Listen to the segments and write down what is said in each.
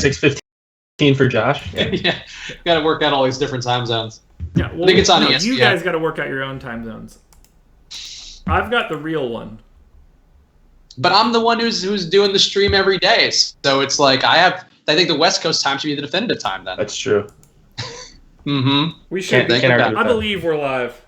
6:15 for Josh. Yeah, got to work out all these different time zones. Yeah, well, I think it's on ESPN. You guys got to work out your own time zones. I've got the real one. But I'm the one who's doing the stream every day, so it's like I think the West Coast time should be the definitive time then. That's true. Mm-hmm. We should. I believe we're live.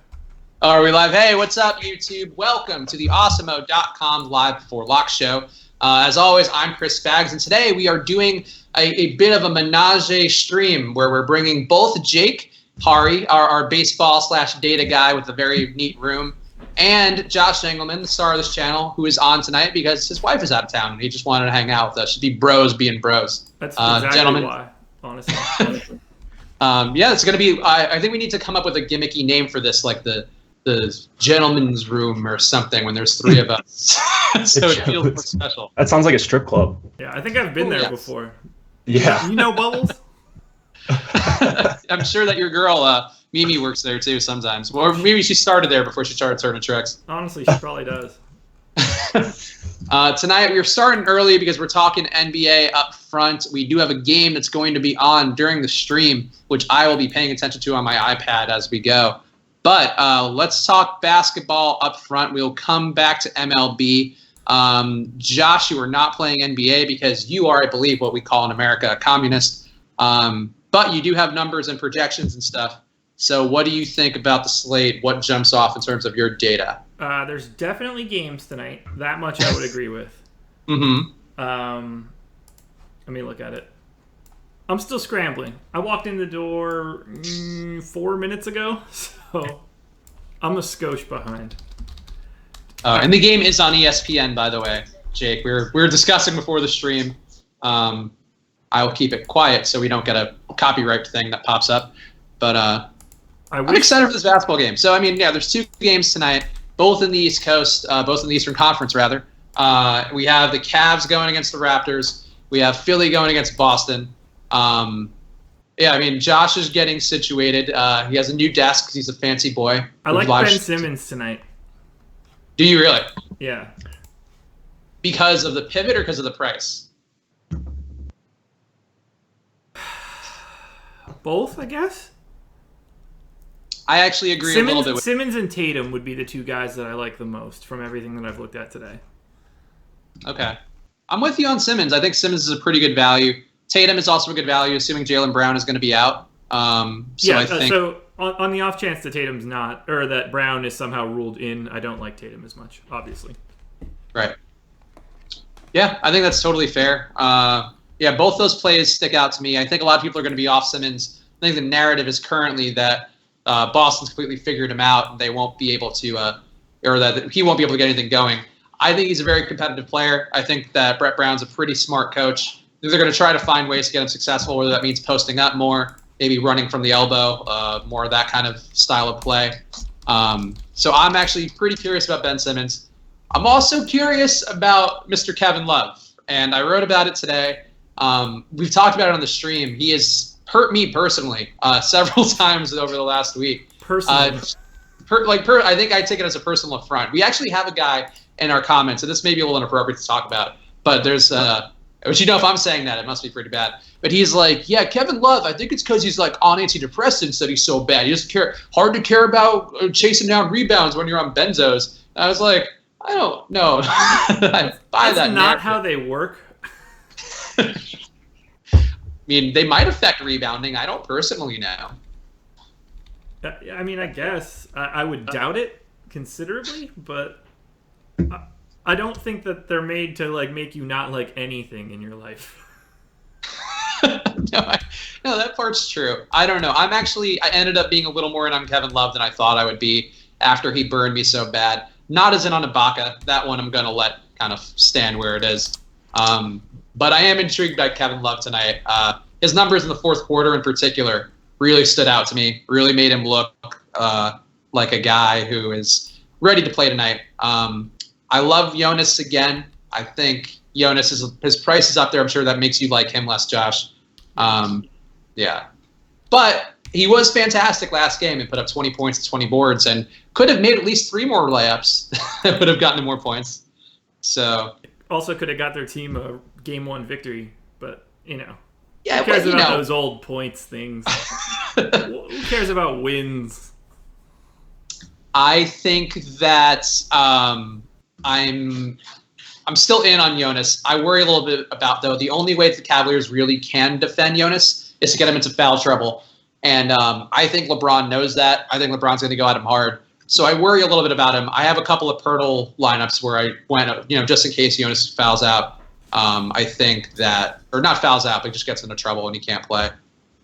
Are we live? Hey, what's up, YouTube? Welcome to the Awesemo.com Live Before Lock show. As always, I'm Chris Spags, and today we are doing a bit of a menage stream where we're bringing both Jake Hari, our baseball/data guy with a very neat room, and Josh Engelman, the star of this channel, who is on tonight because his wife is out of town and he just wanted to hang out with us. Should be bros being bros. That's exactly gentlemen. Why, honestly. Yeah, it's going to be, I think we need to come up with a gimmicky name for this, like the gentleman's room or something when there's three of us. So it feels more special. That sounds like a strip club. Yeah, I think I've been there before. Yeah. You know Bubbles? I'm sure that your girl, Mimi, works there too sometimes. Or maybe she started there before she started turning tricks. Honestly, she probably does. Tonight we're starting early because we're talking NBA up front. We do have a game that's going to be on during the stream, which I will be paying attention to on my iPad as we go. But let's talk basketball up front. We'll come back to MLB. Josh, you are not playing NBA because you are, I believe, what we call in America a communist. But you do have numbers and projections and stuff. So what do you think about the slate? What jumps off in terms of your data? There's definitely games tonight. That much I would agree with. Mm-hmm. Let me look at it. I'm still scrambling. I walked in the door 4 minutes ago, so I'm a skosh behind. And the game is on ESPN, by the way, Jake. We were discussing before the stream. I will keep it quiet so we don't get a copyright thing that pops up. But I'm excited for this basketball game. So, I mean, yeah, there's two games tonight, both in the East Coast, both in the Eastern Conference, rather. We have the Cavs going against the Raptors. We have Philly going against Boston. Yeah, I mean, Josh is getting situated. He has a new desk because he's a fancy boy. I like Ben Simmons tonight. Do you really? Yeah. Because of the pivot or because of the price? Both, I guess. I actually agree a little bit with Simmons and Tatum would be the two guys that I like the most from everything that I've looked at today. Okay. I'm with you on Simmons. I think Simmons is a pretty good value. Tatum is also a good value, assuming Jaylen Brown is going to be out. So on the off chance that Tatum's not, or that Brown is somehow ruled in, I don't like Tatum as much, obviously. Right. Yeah, I think that's totally fair. Yeah, both those plays stick out to me. I think a lot of people are going to be off Simmons. I think the narrative is currently that Boston's completely figured him out and they won't be able to, or that he won't be able to get anything going. I think he's a very competitive player. I think that Brett Brown's a pretty smart coach. They're going to try to find ways to get him successful, whether that means posting up more, maybe running from the elbow, more of that kind of style of play. So I'm actually pretty curious about Ben Simmons. I'm also curious about Mr. Kevin Love, and I wrote about it today. We've talked about it on the stream. He has hurt me personally several times over the last week. Personally? I think I take it as a personal affront. We actually have a guy in our comments, and this may be a little inappropriate to talk about, but there's which, you know, if I'm saying that, it must be pretty bad. But he's like, yeah, Kevin Love, I think it's because he's like on antidepressants that he's so bad. He doesn't care. Hard to care about chasing down rebounds when you're on benzos. And I was like, I don't know. I buy that. That's not how they work. I mean, they might affect rebounding. I don't personally know. I mean, I guess. I would doubt it considerably, but I don't think that they're made to like make you not like anything in your life. No, that part's true. I don't know. I ended up being a little more in on Kevin Love than I thought I would be after he burned me so bad. Not as in on Ibaka. That one I'm going to let kind of stand where it is. But I am intrigued by Kevin Love tonight. His numbers in the fourth quarter in particular really stood out to me, really made him look like a guy who is ready to play tonight. I love Jonas again. I think Jonas, his price is up there. I'm sure that makes you like him less, Josh. Yeah. But he was fantastic last game and put up 20 points and 20 boards and could have made at least 3 more layups that would have gotten him more points. So also could have got their team a game 1 victory, but, you know. Yeah, Who cares but, about those old points things? Who cares about wins? I think that I'm still in on Jonas. I worry a little bit about, though, the only way that the Cavaliers really can defend Jonas is to get him into foul trouble. And I think LeBron knows that. I think LeBron's going to go at him hard. So I worry a little bit about him. I have a couple of Pirtle lineups where I went, just in case Jonas fouls out. I think that, or not fouls out, but just gets into trouble and he can't play.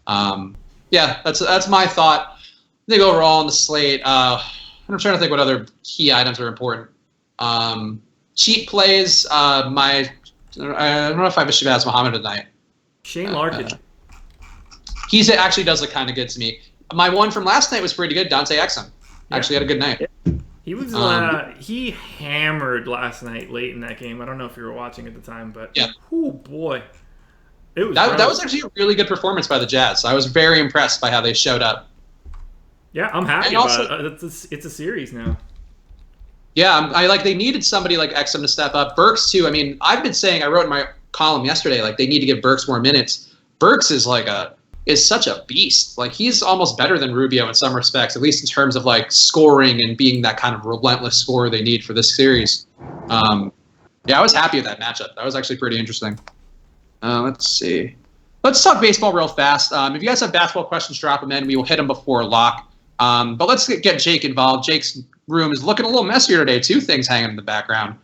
That's my thought. I think overall on the slate, I'm trying to think what other key items are important. Cheap plays. I don't know if I have Shabazz Muhammad tonight. Shane Larkin. He actually does look kind of good to me. My one from last night was pretty good. Dante Exum actually had a good night. He was he hammered last night late in that game. I don't know if you were watching at the time, but oh boy, it was that was actually a really good performance by the Jazz. I was very impressed by how they showed up. Yeah, I'm happy about it. It's a series now. Yeah, they needed somebody like Exum to step up. Burks too. I mean, I've been saying, I wrote in my column yesterday, they need to give Burks more minutes. Burks is such a beast. He's almost better than Rubio in some respects, at least in terms of scoring and being that kind of relentless scorer they need for this series. I was happy with that matchup. That was actually pretty interesting. Let's see. Let's talk baseball real fast. If you guys have basketball questions, drop them in. We will hit them before lock. But let's get Jake involved. Jake's room is looking a little messier today. Two things hanging in the background.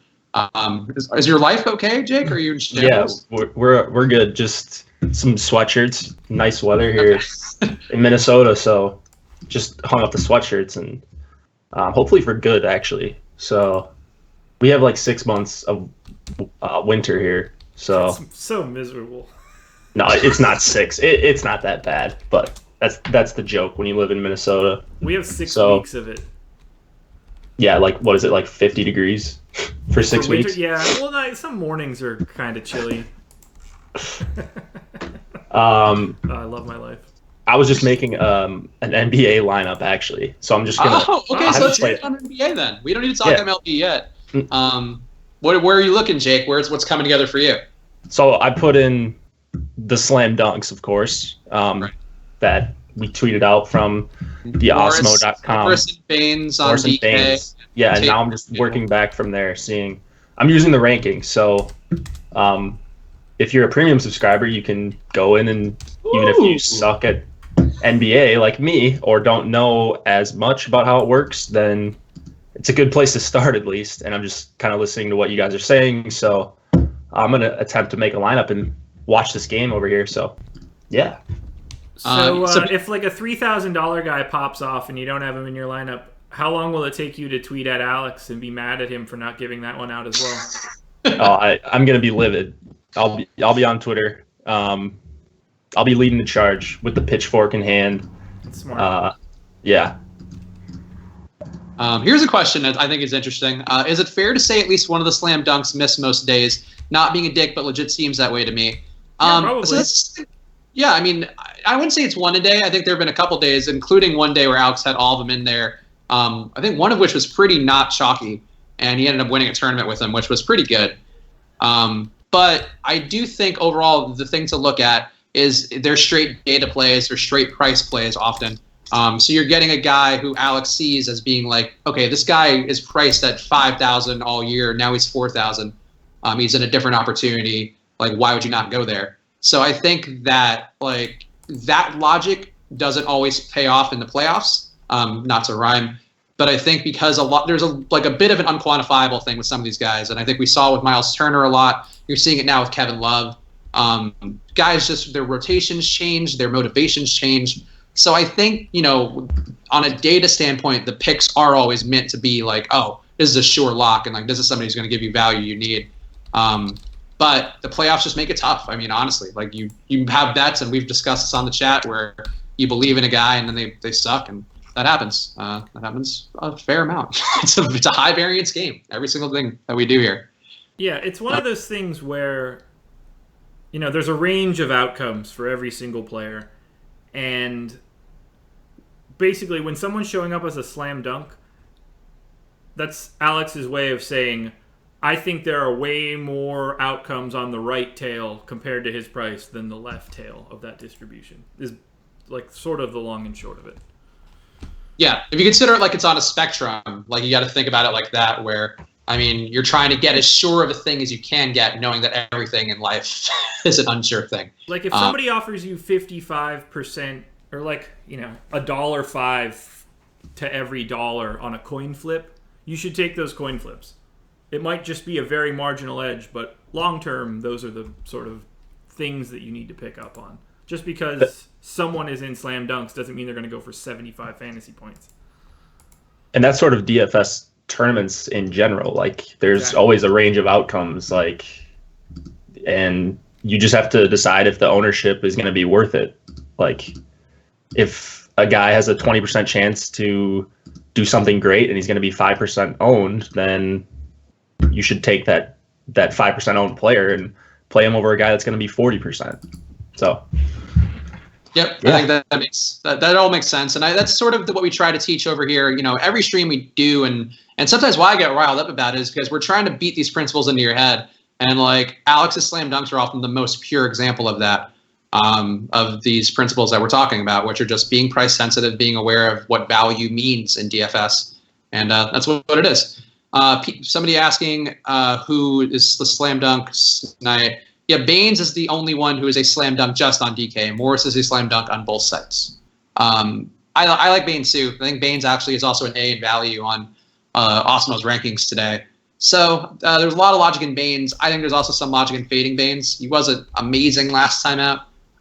Is your life okay, Jake? Or are you in shambles? Yeah, we're good. Just some sweatshirts. Nice weather here in Minnesota, so just hung up the sweatshirts and hopefully for good actually. So we have 6 months of winter here. So it's so miserable. No, it's not 6. It's not that bad, but that's the joke when you live in Minnesota. We have 6 weeks of it. Yeah, what is it, 50 degrees for 6 weeks? Yeah, well, some mornings are kind of chilly. I love my life. I was just making an NBA lineup actually, so I'm just gonna. Oh, okay. So let's get on NBA then. We don't need to talk MLB yet. Where are you looking, Jake? What's coming together for you? So I put in the slam dunks, of course, that we tweeted out from the Osmo.com. Morris and Baines on DK. Yeah, and now I'm just working back from there, seeing. I'm using the rankings, so if you're a premium subscriber, you can go in and even if you suck at NBA like me or don't know as much about how it works, then it's a good place to start at least. And I'm just kind of listening to what you guys are saying, so I'm going to attempt to make a lineup and watch this game over here. So, yeah. So if a $3,000 guy pops off and you don't have him in your lineup, how long will it take you to tweet at Alex and be mad at him for not giving that one out as well? I'm going to be livid. I'll be on Twitter. I'll be leading the charge with the pitchfork in hand. That's smart. Yeah. Here's a question that I think is interesting. Is it fair to say at least one of the slam dunks miss most days? Not being a dick, but legit seems that way to me. Probably. Yeah, I mean, I wouldn't say it's one a day. I think there have been a couple days, including one day where Alex had all of them in there. I think one of which was pretty not chalky, and he ended up winning a tournament with them, which was pretty good. But I do think overall the thing to look at is they're straight data plays or straight price plays often. So you're getting a guy who Alex sees as being okay, this guy is priced at $5,000 all year. Now he's $4,000. He's in a different opportunity. Why would you not go there? So I think that that logic doesn't always pay off in the playoffs. Not to rhyme, but I think because there's a bit of an unquantifiable thing with some of these guys, and I think we saw with Miles Turner a lot. You're seeing it now with Kevin Love. Guys, just their rotations change, their motivations change. So I think, on a data standpoint, the picks are always meant to be oh, this is a sure lock, and this is somebody who's going to give you value you need. But the playoffs just make it tough. I mean, honestly, you have bets, and we've discussed this on the chat, where you believe in a guy and then they suck, and that happens. That happens a fair amount. It's a high variance game. Every single thing that we do here. Yeah, it's one of those things where, there's a range of outcomes for every single player. And basically, when someone's showing up as a slam dunk, that's Alex's way of saying, I think there are way more outcomes on the right tail compared to his price than the left tail of that distribution. Is like sort of the long and short of it. Yeah, if you consider it like it's on a spectrum, like you got to think about it like that, where, I mean, you're trying to get as sure of a thing as you can get, knowing that everything in life is an unsure thing. Like if somebody offers you 55% or like, $1.05 to every dollar on a coin flip, you should take those coin flips. It might just be a very marginal edge, but long term, those are the sort of things that you need to pick up on. Just because someone is in slam dunks doesn't mean they're going to go for 75 fantasy points. And that's sort of DFS tournaments in general. Like, there's always a range of outcomes. Like, and you just have to decide if the ownership is going to be worth it. Like, if a guy has a 20% chance to do something great and he's going to be 5% owned, then you should take that 5% owned player and play him over a guy that's going to be 40%. So, yep, yeah. I think that makes that all makes sense, and that's sort of what we try to teach over here. Every stream we do, and sometimes why I get riled up about it is because we're trying to beat these principles into your head, and like Alex's slam dunks are often the most pure example of that, of these principles that we're talking about, which are just being price sensitive, being aware of what value means in DFS, and that's what it is. Somebody asking who is the slam dunk tonight. Yeah, Baines is the only one who is a slam dunk just on DK. Morris is a slam dunk on both sites. I like Baines too. I think Baines actually is also an A in value on Osmo's rankings today. So there's a lot of logic in Baines. I think there's also some logic in fading Baines. He wasn't amazing last time out.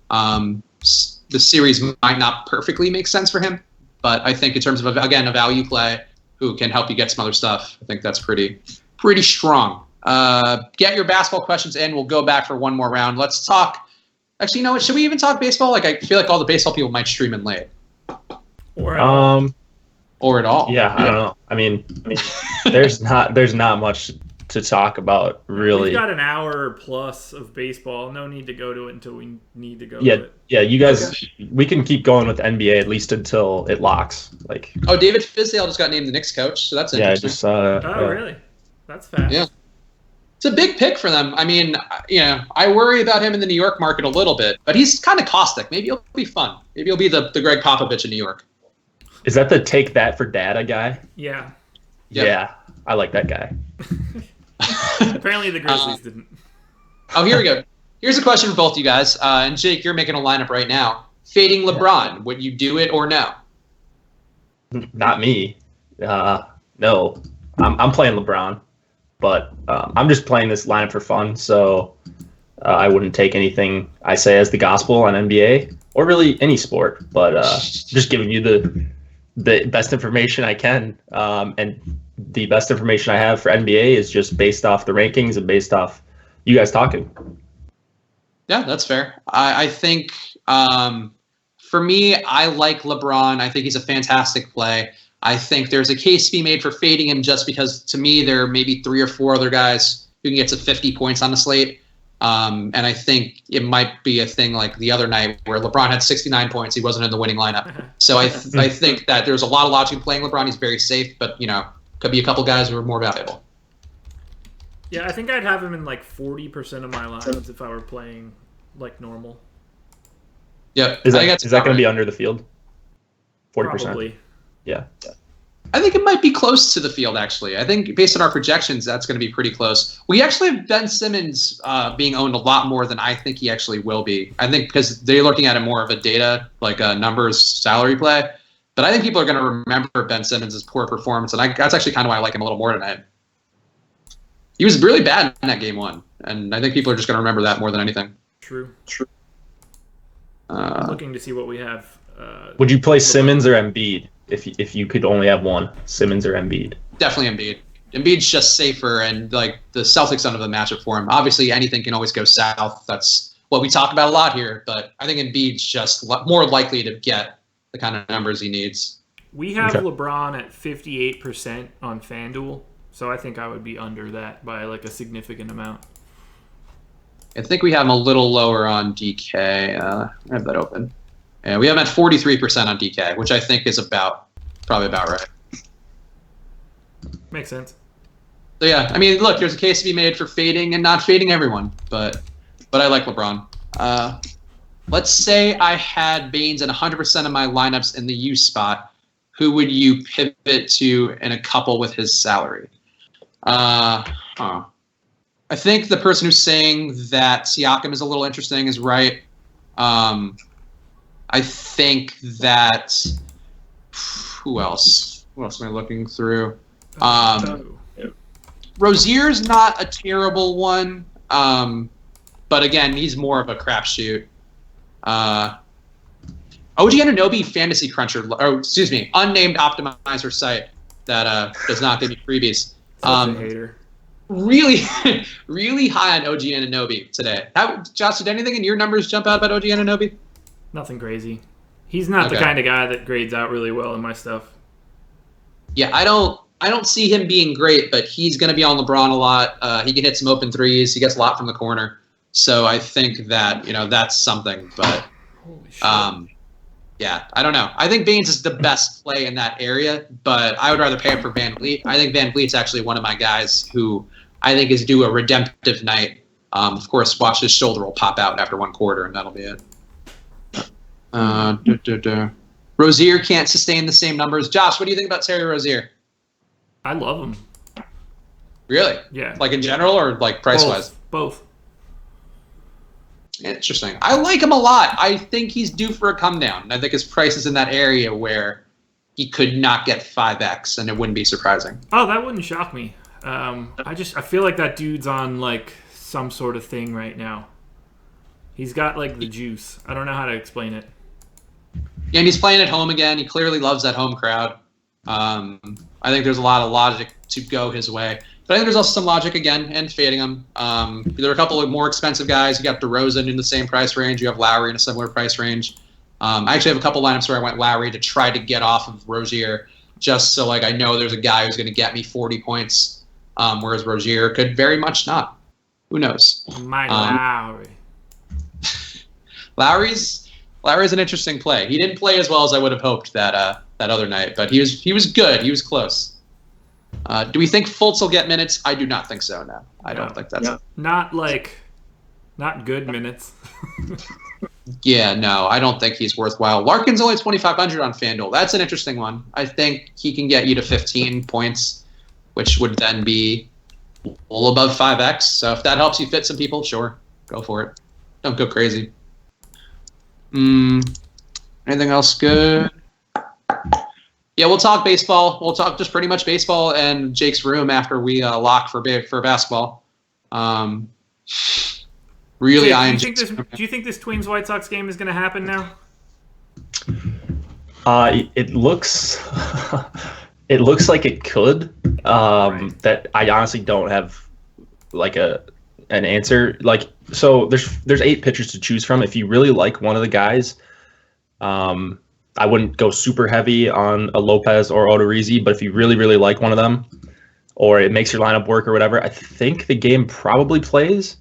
The series might not perfectly make sense for him, but I think in terms of, again, a value play who can help you get some other stuff, I think that's pretty strong. Get your basketball questions in. We'll go back for one more round. Let's talk. Actually, you know what? Should we even talk baseball? Like, I feel like all the baseball people might stream in late. Or at all. Yeah, I don't know. I mean, there's not much to talk about, really. We've got an hour plus of baseball. No need to go to it until we need to go to it. Yeah, you guys, we can keep going with NBA at least until it locks. Like, David Fizdale just got named the Knicks coach, so that's interesting. Yeah, I just saw that. Really? That's fast. Yeah. It's a big pick for them. I mean, I worry about him in the New York market a little bit, but he's kind of caustic. Maybe he'll be fun. Maybe he'll be the Greg Popovich in New York. Is that the take that for data guy? Yeah. Yep. Yeah, I like that guy. Apparently the Grizzlies didn't. Here we go. Here's a question for both you guys. And Jake, you're making a lineup right now. Fading LeBron, would you do it or no? Not me. No. I'm playing LeBron, but I'm just playing this lineup for fun, so I wouldn't take anything I say as the gospel on NBA or really any sport, but just giving you the best information I can, and the best information I have for NBA is just based off the rankings and based off you guys talking. Yeah, that's fair. I think for me, I like LeBron. I think he's a fantastic play. I think there's a case to be made for fading him just because, to me, there are maybe 3 or 4 other guys who can get to 50 points on the slate. And I think it might be a thing like the other night where LeBron had 69 points. He wasn't in the winning lineup. So I think that there's a lot of logic in playing LeBron. He's very safe, but, could be a couple guys who are more valuable. Yeah, I think I'd have him in like 40% of my lines if I were playing like normal. Yeah. Is that going to be under the field? 40%? Probably. Yeah. I think it might be close to the field, actually. I think based on our projections, that's going to be pretty close. We actually have Ben Simmons being owned a lot more than I think he actually will be. I think because they're looking at it more of a data, like a numbers salary play. But I think people are going to remember Ben Simmons' poor performance, and that's actually kind of why I like him a little more tonight. He was really bad in that game 1, and I think people are just going to remember that more than anything. True. I'm looking to see what we have. Would you play Simmons or Embiid if you could only have one, Simmons or Embiid? Definitely Embiid. Embiid's just safer, and like the Celtics don't have a matchup for him. Obviously, anything can always go south. That's what we talk about a lot here, but I think Embiid's just more likely to get the kind of numbers he needs. We have LeBron at 58% on FanDuel, so I think I would be under that by like a significant amount. I think we have him a little lower on DK. I have that open. Yeah, we have him at 43% on DK, which I think is probably about right. Makes sense. So yeah, I mean, look, there's a case to be made for fading and not fading everyone, but I like LeBron. Let's say I had Baines in 100% of my lineups in the U spot. Who would you pivot to in a couple with his salary? I think the person who's saying that Siakam is a little interesting is right. I think that who else? What else am I looking through? Rozier's not a terrible one, but again, he's more of a crapshoot. OG Anunoby Fantasy Cruncher, or excuse me, unnamed optimizer site that does not give me freebies. Such a hater. Really, really high on OG Anunoby today. Josh, did anything in your numbers jump out about OG Anunoby? Nothing crazy. He's not the kind of guy that grades out really well in my stuff. Yeah, I don't see him being great, but he's going to be on LeBron a lot. He can hit some open threes. He gets a lot from the corner. So I think that, that's something. But, yeah, I don't know. I think Baines is the best play in that area, but I would rather pay him for Van Vliet. I think Van Vliet's actually one of my guys who I think is due a redemptive night. Of course, watch his shoulder will pop out after one quarter, and that'll be it. Rozier can't sustain the same numbers. Josh, what do you think about Terry Rozier? I love him. Really? Yeah. Like in general or like price-wise? Both. Interesting. I like him a lot. I think he's due for a come down. I think his price is in that area where he could not get 5x, and it wouldn't be surprising. Oh, that wouldn't shock me. I feel like that dude's on like some sort of thing right now. He's got like the juice. I don't know how to explain it. Yeah, and he's playing at home again. He clearly loves that home crowd. I think there's a lot of logic to go his way. But I think there's also some logic, again, in fading him. There are a couple of more expensive guys. You got DeRozan in the same price range. You have Lowry in a similar price range. I actually have a couple lineups where I went Lowry to try to get off of Rozier, just so I know there's a guy who's going to get me 40 points, whereas Rozier could very much not. Who knows? Lowry. Lowry's an interesting play. He didn't play as well as I would have hoped that other night, but he was good. He was close. Do we think Fultz will get minutes? I do not think so. No, I don't think that's it. Not good minutes. Yeah, no, I don't think he's worthwhile. Larkin's only 2,500 on FanDuel. That's an interesting one. I think he can get you to 15 points, which would then be a little above 5x. So if that helps you fit some people, sure, go for it. Don't go crazy. Anything else good? Yeah, we'll talk baseball. We'll talk just pretty much baseball and Jake's room after we lock for basketball. Really, Jake, do you think this Twins White Sox game is going to happen now? It looks it looks like it could. Right. That I honestly don't have like an answer. Like, so there's 8 pitchers to choose from. If you really like one of the guys, I wouldn't go super heavy on a Lopez or Odorizzi, but if you really, really like one of them, or it makes your lineup work or whatever, I think the game probably plays.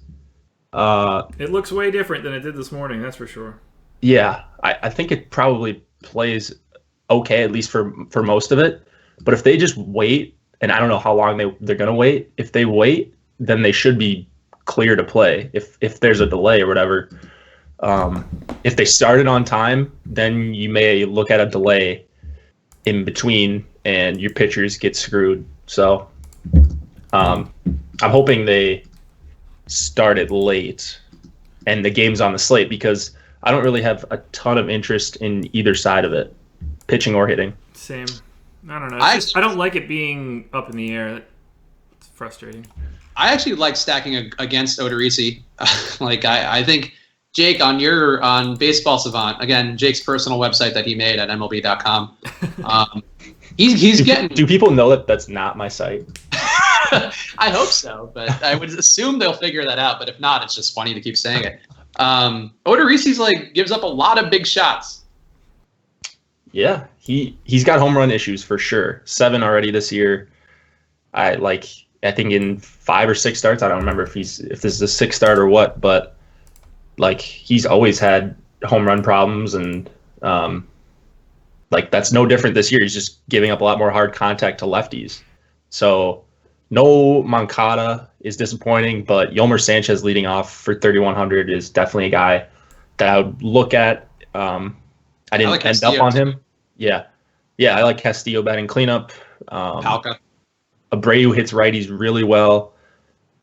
It looks way different than it did this morning, that's for sure. Yeah, I think it probably plays okay, at least for most of it. But if they just wait, and I don't know how long they're going to wait, if they wait, then they should be clear to play if there's a delay or whatever. If they started on time, then you may look at a delay in between and your pitchers get screwed. So I'm hoping they started late and the game's on the slate, because I don't really have a ton of interest in either side of it, pitching or hitting. Same. I don't know. I don't like it being up in the air. It's frustrating. I actually like stacking against Odorizzi. I think Jake, on Baseball Savant, again, Jake's personal website that he made at MLB.com. He's getting. Do people know that that's not my site? I hope so, but I would assume they'll figure that out. But if not, it's just funny to keep saying it. Odorizzi's gives up a lot of big shots. Yeah, he's got home run issues for sure. 7 already this year. I think in 5 or 6 starts. I don't remember if this is a 6th start or what, but he's always had home run problems, and that's no different this year. He's just giving up a lot more hard contact to lefties. So No Moncada is disappointing, but Yolmer Sanchez leading off for 3,100 is definitely a guy that I would look at. I didn't like end up on him. Yeah. I like Castillo batting cleanup. Palka. Abreu hits righties really well,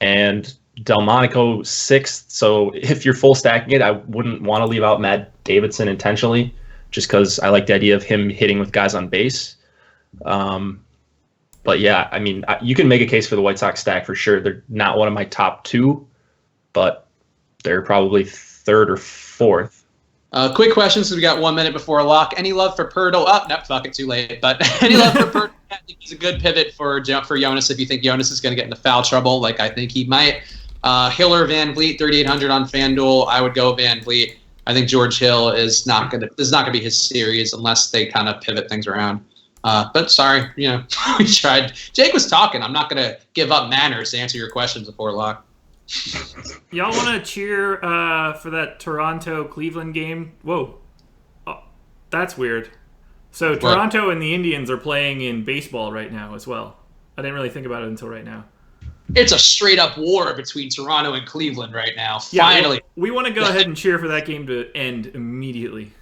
and Delmonico 6th. So if you're full stacking it, I wouldn't want to leave out Matt Davidson intentionally, just because I like the idea of him hitting with guys on base. But yeah, I mean, you can make a case for the White Sox stack for sure. They're not one of my top 2, but they're probably 3rd or 4th. Quick questions, so we got 1 minute before lock. Any love for Pirtle? No, fuck it, too late. But any love for Pirtle? I think he's a good pivot for Jonas if you think Jonas is going to get into foul trouble, like I think he might. Hiller, Van Vliet, 3,800 on FanDuel. I would go Van Vliet. I think George Hill is not going to be his series unless they kind of pivot things around. But sorry, we tried. Jake was talking. I'm not going to give up manners to answer your questions before lock. Y'all want to cheer for that Toronto-Cleveland game? Whoa. Oh, that's weird. So Toronto and the Indians are playing in baseball right now as well. I didn't really think about it until right now. It's a straight-up war between Toronto and Cleveland right now. Finally. We want to go ahead and cheer for that game to end immediately.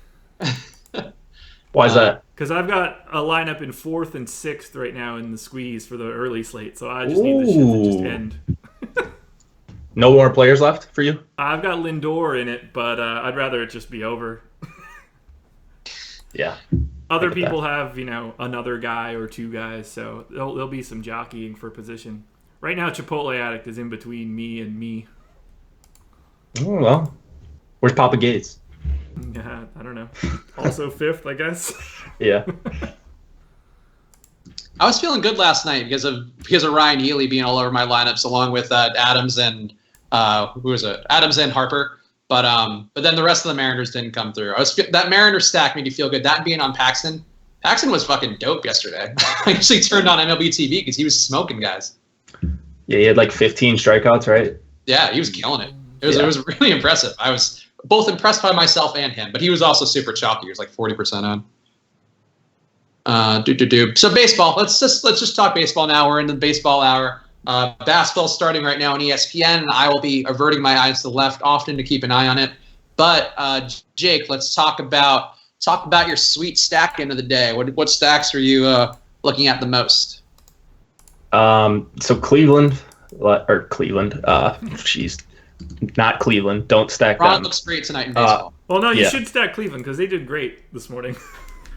Why is that? Because I've got a lineup in 4th and 6th right now in the squeeze for the early slate, so I just need this shit to just end. No more players left for you? I've got Lindor in it, but I'd rather it just be over. Yeah. Other people have, another guy or 2 guys, so there'll be some jockeying for position. Right now, Chipotle Addict is in between me and me. Oh, well. Where's Papa Gates? Yeah, I don't know. Also 5th, I guess. Yeah. I was feeling good last night because of Ryan Healy being all over my lineups, along with Adams and who was it? Adams and Harper. But then the rest of the Mariners didn't come through. That Mariners stack made you feel good. That being on Paxton. Paxton was fucking dope yesterday. I actually turned on MLB TV because he was smoking guys. Yeah, he had like 15 strikeouts, right? Yeah, he was killing it. It was really impressive. I was both impressed by myself and him, but he was also super chalky. He was like 40% on. So baseball. Let's just talk baseball now. We're in the baseball hour. Basketball starting right now on ESPN, and I will be averting my eyes to the left often to keep an eye on it. But Jake, let's talk about your sweet stack end of the day. What stacks are you looking at the most? So Cleveland. Not Cleveland. Don't stack Ron them. looks great tonight in baseball. Well, no, you should stack Cleveland because they did great this morning.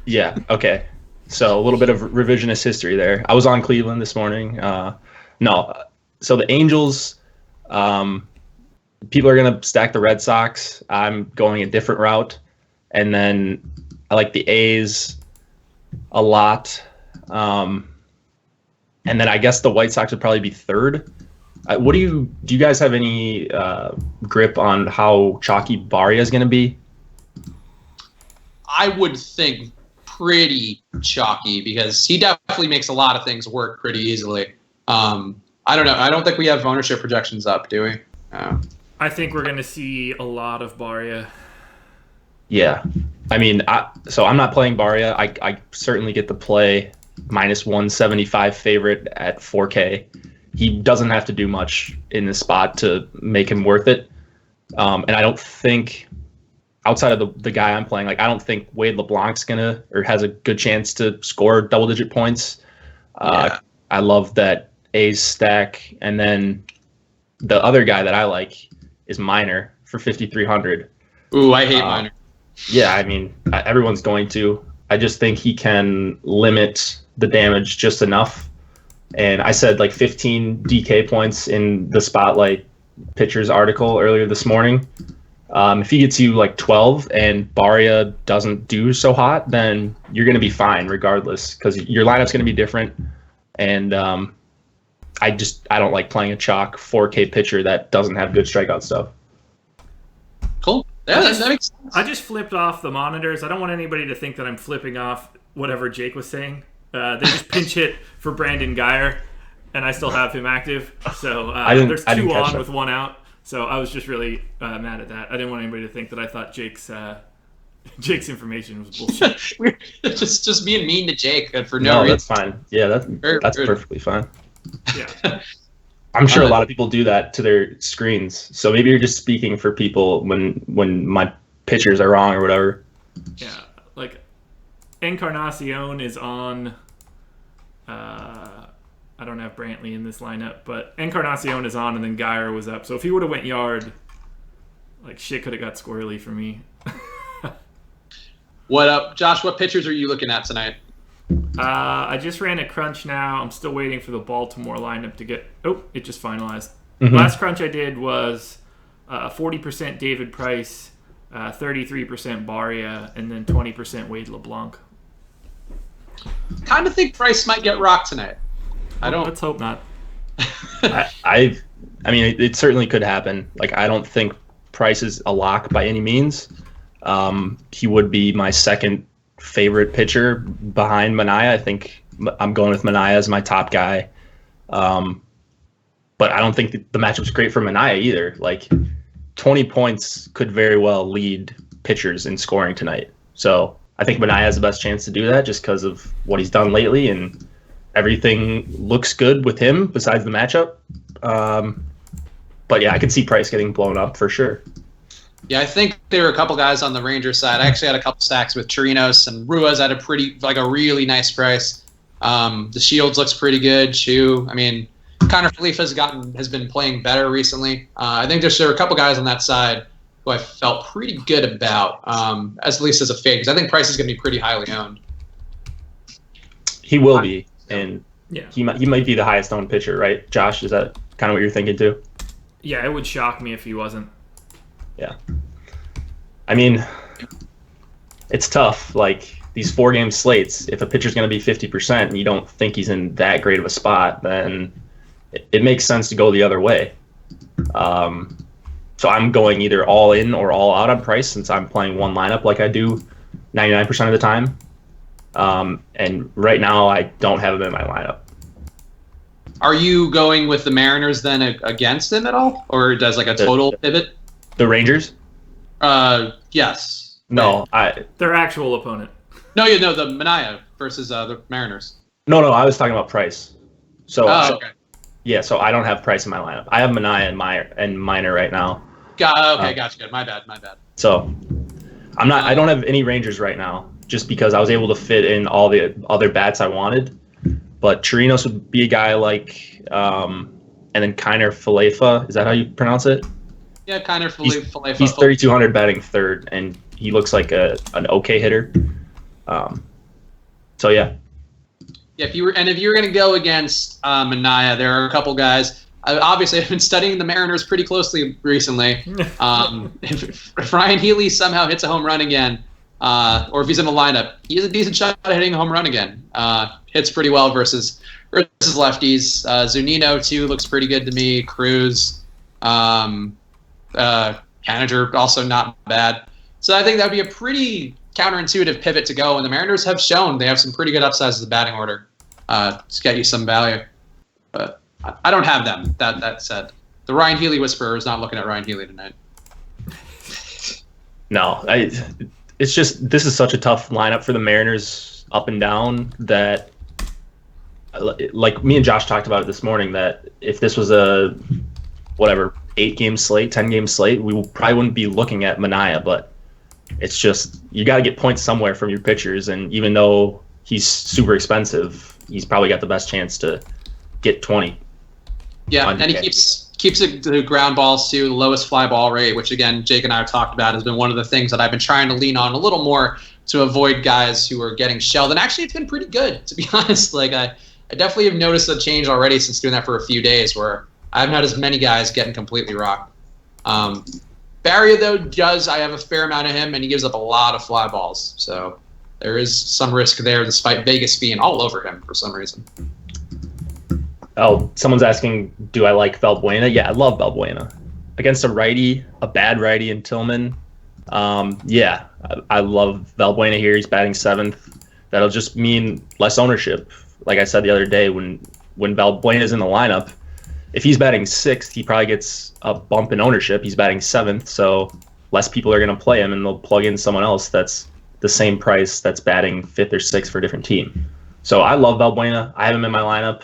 Yeah. Okay. So a little bit of revisionist history there. I was on Cleveland this morning. So the Angels, people are going to stack the Red Sox. I'm going a different route. And then I like the A's a lot. And then I guess the White Sox would probably be 3rd. Do you guys have any grip on how chalky Barria is going to be? I would think pretty chalky because he definitely makes a lot of things work pretty easily. I don't know. I don't think we have ownership projections up, do we? I think we're going to see a lot of Barria. Yeah. I mean, so I'm not playing Barria. I certainly get the play -175 favorite at 4K. He doesn't have to do much in this spot to make him worth it. And I don't think, outside of the guy I'm playing, I don't think Wade LeBlanc's has a good chance to score double-digit points. I love that A's stack. And then the other guy that I like is Minor for 5,300. Ooh, I hate Minor. Yeah, I mean, everyone's going to. I just think he can limit the damage just enough. And I said 15 DK points in the Spotlight Pitchers article earlier this morning. If he gets you 12 and Barria doesn't do so hot, then you're going to be fine regardless because your lineup's going to be different. And I don't like playing a chalk 4K pitcher that doesn't have good strikeout stuff. Cool. Yeah, that makes sense. I just flipped off the monitors. I don't want anybody to think that I'm flipping off whatever Jake was saying. They just pinch hit for Brandon Guyer, and I still have him active. So there's 2 on with 1 out. So I was just really mad at that. I didn't want anybody to think that I thought Jake's information was bullshit. just being mean to Jake for no reason. That's fine. Yeah, that's perfectly fine. Yeah. I'm sure a lot of people do that to their screens. So maybe you're just speaking for people when my pitchers are wrong or whatever. Yeah, like Encarnacion is on. I don't have Brantley in this lineup, but Encarnacion is on, and then Geyer was up. So if he would have went yard, like shit could have got squirrely for me. What up, Josh? What pitchers are you looking at tonight? I just ran a crunch now. I'm still waiting for the Baltimore lineup to get. Oh, it just finalized. Mm-hmm. Last crunch I did was 40% David Price, 33% Baria, and then 20% Wade LeBlanc. Kind of think Price might get rocked tonight. I don't. Let's hope not. I mean, it certainly could happen. Like, I don't think Price is a lock by any means. He would be my second favorite pitcher behind Manaea. I think I'm going with Manaea as my top guy. But I don't think the matchup's great for Manaea either. Like, 20 points could very well lead pitchers in scoring tonight. So I think Manaea has the best chance to do that just because of what he's done lately, and everything looks good with him besides the matchup. But yeah, I could see Price getting blown up for sure. Yeah, I think there are a couple guys on the Rangers side. I actually had a couple stacks with Chirinos and Ruiz at a really nice price. The Shields looks pretty good. Chu, I mean, Connor Felife has been playing better recently. I think there are a couple guys on that side who I felt pretty good about, at least as a fade, because I think Price is going to be pretty highly owned. He will be, and yeah, he might be the highest owned pitcher, right? Josh, is that kind of what you're thinking too? Yeah, it would shock me if he wasn't. Yeah. I mean, it's tough. Like, these 4-game slates, if a pitcher's going to be 50% and you don't think he's in that great of a spot, then it makes sense to go the other way. So I'm going either all in or all out on Price since I'm playing one lineup like I do 99% of the time. And right now I don't have him in my lineup. Are you going with the Mariners then against him at all? Or does like a total pivot? The Rangers? Yes. No, Their actual opponent. The Manaea versus the Mariners. No, I was talking about Price. So, okay. Yeah, so I don't have Price in my lineup. I have Manaea and Minor right now. Gotcha. My bad. So I don't have any Rangers right now just because I was able to fit in all the other bats I wanted. But Chirinos would be a guy like, and then Kiner Falefa. Is that how you pronounce it? Yeah, Kiner Falefa. He's 3,200 batting third, and he looks like an okay hitter. So yeah. Yeah, if you were going to go against Manaea, there are a couple guys. Obviously, I've been studying the Mariners pretty closely recently. If Ryan Healy somehow hits a home run again, or if he's in the lineup, he has a decent shot at hitting a home run again. Hits pretty well versus lefties. Zunino too looks pretty good to me. Cruz, Haniger also not bad. So I think that would be a pretty counterintuitive pivot to go, and the Mariners have shown they have some pretty good upsides as the batting order to get you some value. But I don't have them. That said, the Ryan Healy whisperer is not looking at Ryan Healy tonight. No, it's just this is such a tough lineup for the Mariners up and down that, like me and Josh talked about it this morning, that if this was a 8-game slate, 10-game slate, we probably wouldn't be looking at Manaea, but it's just you got to get points somewhere from your pitchers, and even though he's super expensive, he's probably got the best chance to get 20. Yeah, and he keeps it to ground balls too, the lowest fly ball rate, which again Jake and I have talked about, has been one of the things that I've been trying to lean on a little more to avoid guys who are getting shelled. And actually, it's been pretty good, to be honest. Like I definitely have noticed a change already since doing that for a few days, where I haven't had as many guys getting completely rocked. Barria, though, I have a fair amount of him, and he gives up a lot of fly balls. So there is some risk there, despite Vegas being all over him for some reason. Oh, someone's asking, do I like Valbuena? Yeah, I love Valbuena. Against a bad righty in Tillman, yeah, I love Valbuena here. He's batting 7th. That'll just mean less ownership. Like I said the other day, when Valbuena's in the lineup, if he's batting 6th, he probably gets a bump in ownership. He's batting 7th, so less people are going to play him, and they'll plug in someone else that's the same price that's batting 5th or 6th for a different team. So I love Valbuena. I have him in my lineup.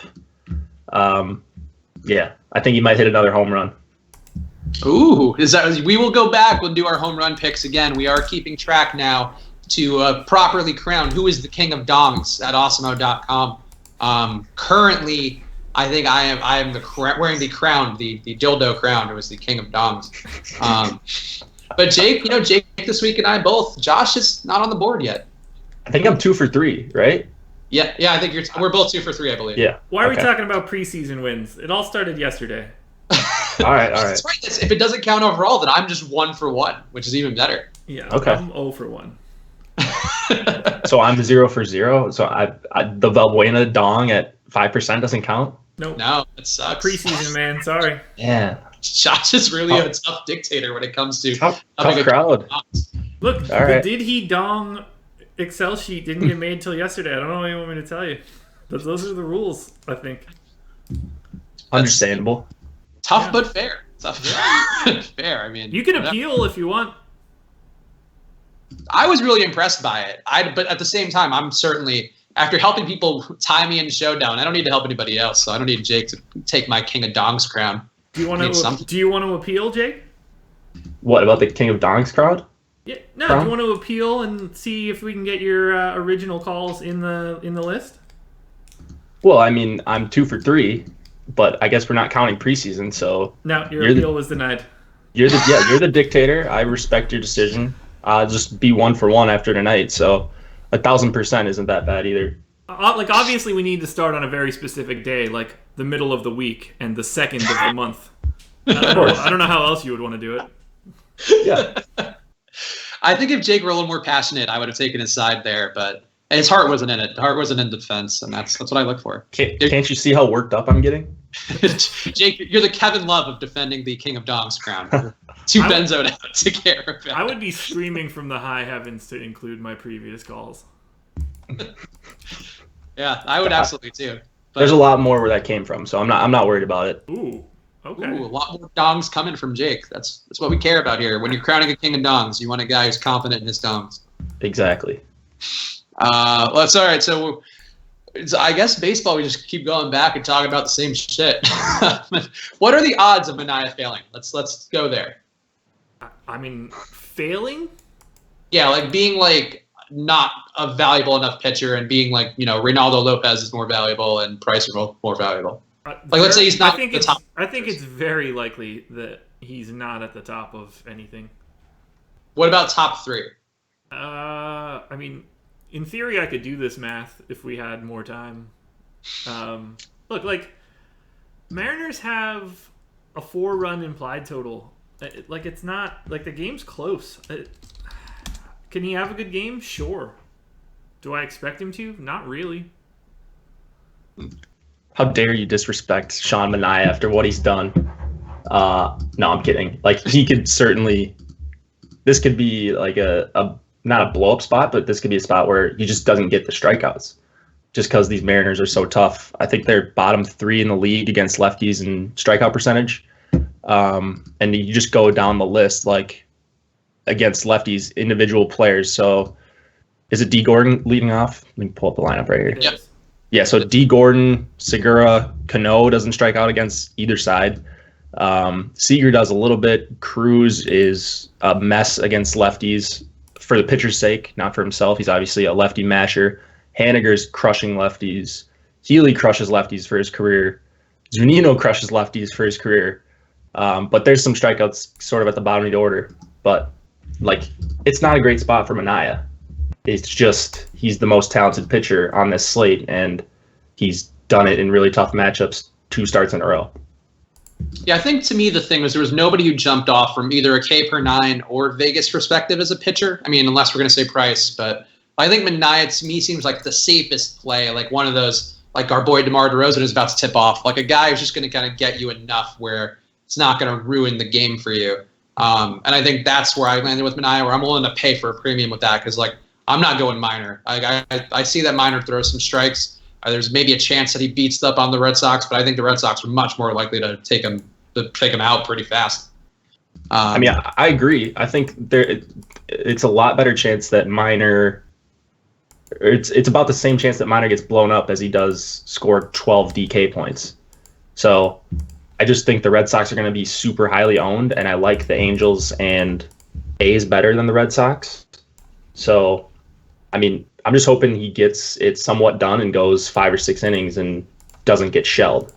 Yeah, I think he might hit another home run. Ooh, we will go back. We'll do our home run picks again. We are keeping track now to properly crown who is the king of dongs at awesemo.com. Currently, I think I am wearing the crown, the dildo crown, who is the king of dongs. But Jake, Jake this week and I both. Josh is not on the board yet. I think I'm 2 for 3, right? Yeah. I think we're both 2 for 3, I believe. Yeah. Why are we talking about preseason wins? It all started yesterday. All right. That's right. If it doesn't count overall, then I'm just 1 for 1, which is even better. Yeah. Okay. I'm 0 for 1. So I'm 0 for 0. So the Valbuena dong at 5% doesn't count. Nope. No, it sucks. Preseason, man. Sorry. Yeah. Josh is really a tough dictator when it comes to tough crowd. Look, all right. Did he dong Excel sheet didn't get made till yesterday. I don't know what you want me to tell you. Those are the rules, I think. Understandable. Tough but fair. Fair. I mean, you can appeal if you want. I was really impressed by it. But at the same time, I'm certainly, after helping people tie me in Showdown, I don't need to help anybody else. So I don't need Jake to take my King of Dongs crown. Do you want to appeal, Jake? What about the King of Dongs crowd? Yeah. No. Do you want to appeal and see if we can get your original calls in the list? Well, I mean, I'm 2 for 3, but I guess we're not counting preseason, so no, your appeal was denied. You're the dictator. I respect your decision. Just be 1 for 1 after tonight, so 1,000% isn't that bad either. Obviously, we need to start on a very specific day, like the middle of the week and the 2nd of the month. I don't know how else you would want to do it. Yeah. I think if Jake were a little more passionate, I would have taken his side there, but his heart wasn't in it. The heart wasn't in defense, and that's what I look for. Can't you see how worked up I'm getting? Jake, you're the Kevin Love of defending the King of Dongs crown. Too benzoed out to care about. I would be screaming from the high heavens to include my previous calls. Yeah, I would absolutely too. But there's a lot more where that came from, so I'm not worried about it. Ooh, okay. Ooh, a lot more dongs coming from Jake. That's what we care about here. When you're crowning a king of dongs, you want a guy who's confident in his dongs. Exactly. Well, that's all right. So I guess baseball, we just keep going back and talking about the same shit. What are the odds of Manaea failing? Let's go there. I mean, failing? Yeah, like being like not a valuable enough pitcher and being like, Reynaldo Lopez is more valuable and Price are more valuable. Let's say he's not the top. I think it's very likely that he's not at the top of anything. What about top 3? I mean, in theory, I could do this math if we had more time. Look, like, Mariners have a 4-run implied total. Like, it's not, like, the game's close. Can he have a good game? Sure. Do I expect him to? Not really. How dare you disrespect Sean Manaea after what he's done? No, I'm kidding. Like, he could certainly, this could be like a not a blow-up spot, but this could be a spot where he just doesn't get the strikeouts just because these Mariners are so tough. I think they're bottom 3 in the league against lefties in strikeout percentage. And you just go down the list, like, against lefties, individual players. So is it D. Gordon leading off? Let me pull up the lineup right here. Yep. Yeah, so D. Gordon, Segura, Cano doesn't strike out against either side. Seager does a little bit. Cruz is a mess against lefties for the pitcher's sake, not for himself. He's obviously a lefty masher. Haniger's crushing lefties. Healy crushes lefties for his career. Zunino crushes lefties for his career. But there's some strikeouts sort of at the bottom of the order. But, like, it's not a great spot for Manaea. It's just he's the most talented pitcher on this slate, and he's done it in really tough matchups 2 starts in a row. Yeah, I think to me the thing was there was nobody who jumped off from either a K per 9 or Vegas perspective as a pitcher. I mean, unless we're going to say Price, but I think Manaea to me seems like the safest play, like one of those, like our boy DeMar DeRozan is about to tip off, like a guy who's just going to kind of get you enough where it's not going to ruin the game for you. And I think that's where I landed with Manaea, where I'm willing to pay for a premium with that because, like, I'm not going Minor. I see that Minor throws some strikes. There's maybe a chance that he beats up on the Red Sox, but I think the Red Sox are much more likely to take him out pretty fast. I mean, I agree. I think it's a lot better chance that Minor. It's about the same chance that Minor gets blown up as he does score 12 DK points. So I just think the Red Sox are going to be super highly owned, and I like the Angels and A's better than the Red Sox. So, I mean, I'm just hoping he gets it somewhat done and goes 5 or 6 innings and doesn't get shelled.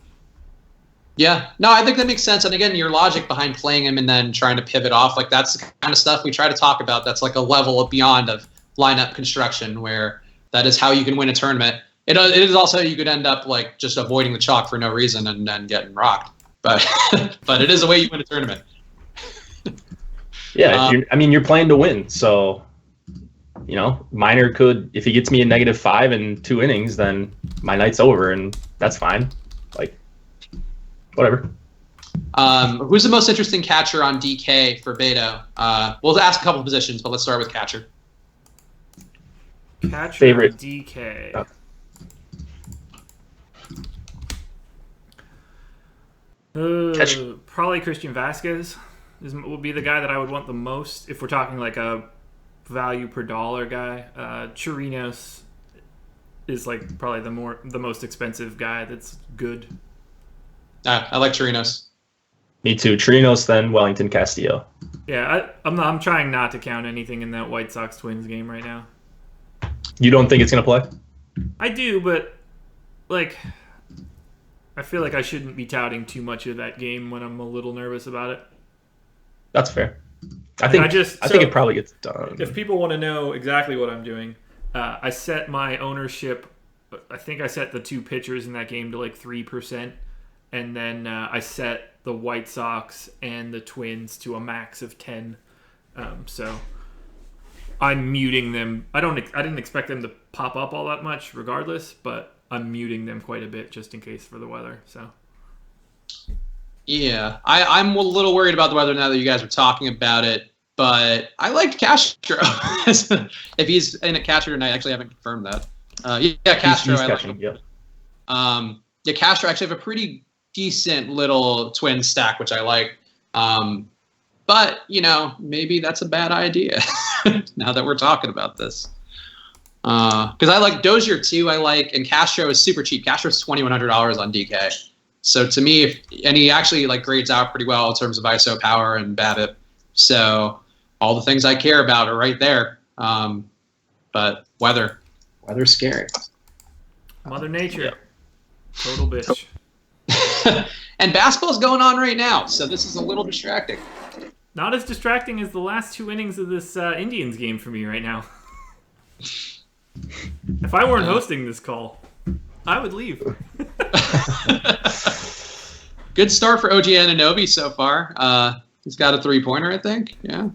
Yeah, no, I think that makes sense. And again, your logic behind playing him and then trying to pivot off, like that's the kind of stuff we try to talk about. That's like a level beyond of lineup construction where that is how you can win a tournament. It is also you could end up like just avoiding the chalk for no reason and then getting rocked. But but it is a way you win a tournament. Yeah, you're playing to win. So, Minor could, if he gets me a -5 in 2 innings, then my night's over, and that's fine. Like, whatever. Who's the most interesting catcher on DK for Beto? We'll ask a couple of positions, but let's start with catcher. Catcher Favorite DK. Probably Christian Vasquez would be the guy that I would want the most if we're talking like a value per dollar guy. Chirinos is like probably the most expensive guy that's good. I like Chirinos. Me too. Chirinos, then Wellington Castillo. Yeah, I'm trying not to count anything in that White Sox Twins game right now. You don't think it's gonna play? I do, but like, I feel like I shouldn't be touting too much of that game when I'm a little nervous about it. That's fair. I think it probably gets done. If people want to know exactly what I'm doing, I set my ownership. I think I set the 2 pitchers in that game to like 3%, and then I set the White Sox and the Twins to a max of 10. So I'm muting them. I didn't expect them to pop up all that much, regardless, but I'm muting them quite a bit just in case for the weather. So. Yeah, I'm a little worried about the weather now that you guys are talking about it, but I liked Castro. If he's in a catcher tonight, actually, I haven't confirmed that. Yeah, Castro. He's I catching, like him. Yeah. Yeah, Castro actually have a pretty decent little twin stack, which I like. But maybe that's a bad idea now that we're talking about this. Because I like Dozier too. And Castro is super cheap. Castro's $2,100 on DK. So to me, and he actually grades out pretty well in terms of ISO power and BABIP. So all the things I care about are right there. But weather's scary. Mother Nature, total bitch. And basketball's going on right now, so this is a little distracting. Not as distracting as the last 2 innings of this Indians game for me right now. If I weren't hosting this call, I would leave. Good start for OG Anunoby so far. He's got a 3-pointer, I think. Yeah.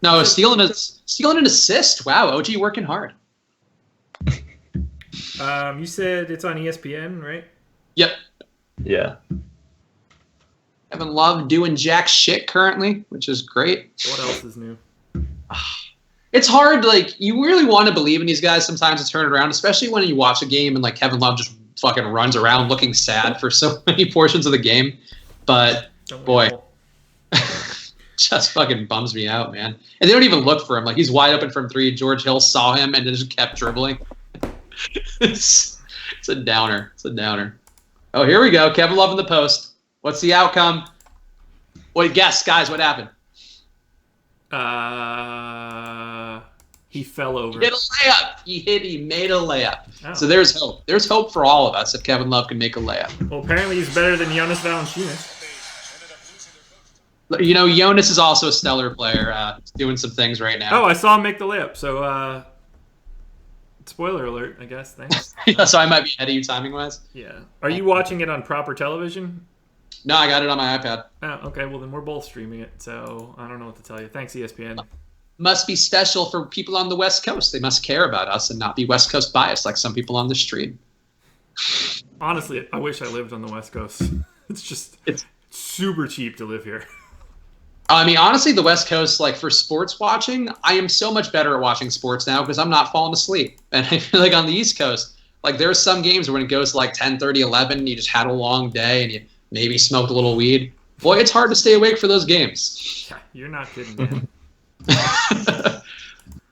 No, stealing an assist. Wow, OG working hard. You said it's on ESPN, right? Yep. Yeah. Kevin Love doing jack shit currently, which is great. What else is new? It's hard. You really want to believe in these guys sometimes to turn it around, especially when you watch a game and Kevin Love just fucking runs around looking sad for so many portions of the game. But boy, just fucking bums me out, man. And they don't even look for him. He's wide open from 3. George Hill saw him and just kept dribbling. It's a downer. It's a downer. Oh, here we go. Kevin Love in the post. What's the outcome? Wait, guess, guys. What happened? He fell over. He hit a layup. He made a layup. Oh. So there's hope. There's hope for all of us if Kevin Love can make a layup. Well, apparently he's better than Jonas Valanciunas. Jonas is also a stellar player. Doing some things right now. Oh, I saw him make the layup. So, spoiler alert, I guess. Thanks. So I might be ahead of you timing-wise. Yeah. Are you watching it on proper television? No, I got it on my iPad. Oh, okay. Well, then we're both streaming it, so I don't know what to tell you. Thanks, ESPN. Must be special for people on the West Coast. They must care about us and not be West Coast biased like some people on the stream. Honestly, I wish I lived on the West Coast. It's super cheap to live here. I mean, honestly, the West Coast, for sports watching, I am so much better at watching sports now because I'm not falling asleep. And I feel like on the East Coast, there's some games when it goes to 10:30, 11, and you just had a long day and you maybe smoked a little weed. Boy, it's hard to stay awake for those games. Yeah, you're not kidding, man.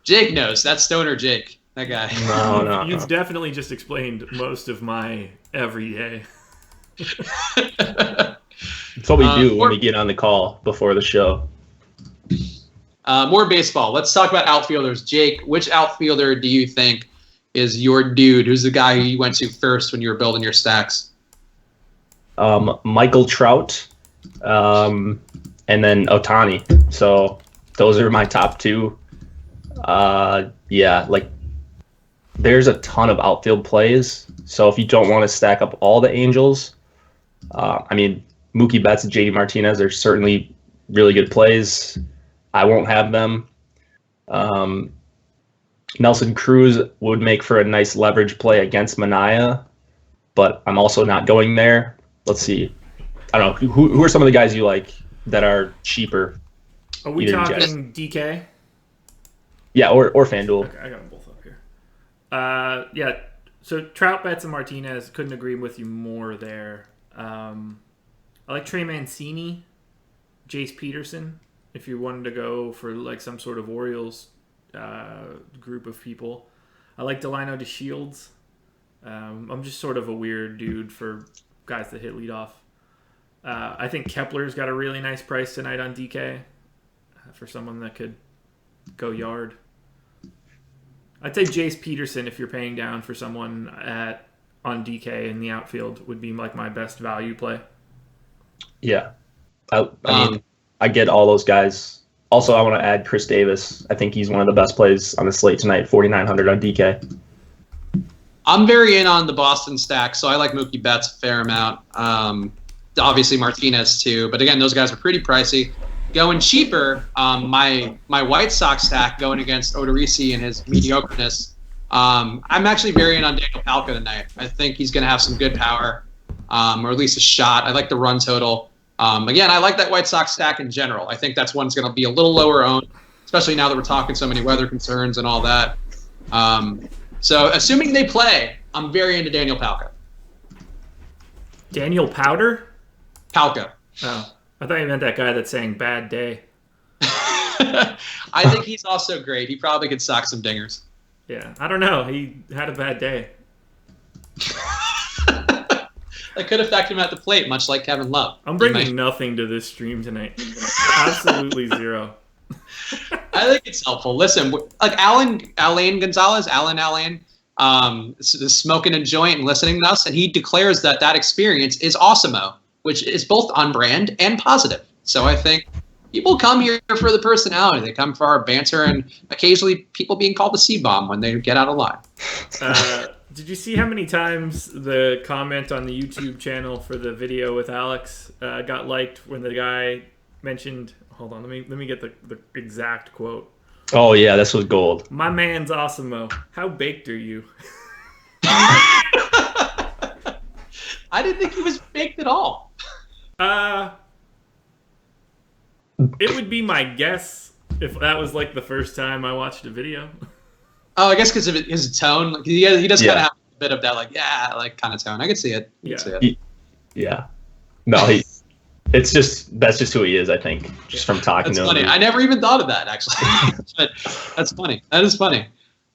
Jake knows. That's Stoner Jake. That guy. No. You've definitely just explained most of my everyday. That's what we do when we get on the call before the show. More baseball. Let's talk about outfielders. Jake, which outfielder do you think is your dude? Who's the guy who you went to first when you were building your stacks? Michael Trout, and then Ohtani. So those are my top two. Yeah, like there's a ton of outfield plays. So if you don't want to stack up all the Angels, I mean, Mookie Betts and JD Martinez are certainly really good plays. I won't have them. Nelson Cruz would make for a nice leverage play against Manaea, but I'm also not going there. Let's see. I don't know. Who are some of the guys you like that are cheaper? Are we talking DK? Yeah, or FanDuel. Okay, I got them both up here. Yeah, so Trout, Betts, and Martinez, couldn't agree with you more there. I like Trey Mancini, Jace Peterson, if you wanted to go for like some sort of Orioles group of people. I like Delino DeShields. I'm just sort of a weird dude for guys that hit leadoff. I think Kepler's got a really nice price tonight on DK for someone that could go yard. I'd say Jace Peterson, if you're paying down for someone on DK in the outfield, would be like my best value play. Yeah. I mean, I get all those guys. Also, I want to add Chris Davis. I think he's one of the best plays on the slate tonight, 4,900 on DK. I'm very in on the Boston stack, so I like Mookie Betts a fair amount. Obviously Martinez too, but again, those guys are pretty pricey. Going cheaper, my White Sox stack going against Odorizzi and his mediocreness. I'm actually very in on Daniel Palka tonight. I think he's going to have some good power, or at least a shot. I like the run total. Again, I like that White Sox stack in general. I think that's one that's going to be a little lower owned, especially now that we're talking so many weather concerns and all that. So assuming they play, I'm very into Daniel Palka. Daniel Powder? Palka. Oh, I thought you meant that guy that's saying bad day. I think he's also great. He probably could sock some dingers. Yeah, I don't know. He had a bad day. That could affect him at the plate, much like Kevin Love. I'm bringing nothing to this stream tonight. Absolutely zero. I think it's helpful. Listen, like Alain Gonzalez, is smoking a joint and listening to us, and he declares that experience is awesome-o, which is both on brand and positive. So I think people come here for the personality. They come for our banter and occasionally people being called the C-bomb when they get out of line. Did you see how many times the comment on the YouTube channel for the video with Alex got liked when the guy mentioned? Hold on, let me get the exact quote. Oh yeah, this was gold. My man's awesome-o. How baked are you? I didn't think he was baked at all. It would be my guess if that was like the first time I watched a video. Oh, I guess because of his tone. Like, he does kind of have a bit of that, like kind of tone. I could see it. Yeah. No, that's just who he is. I think just from talking to him. That's funny. I never even thought of that actually. But that's funny. That is funny.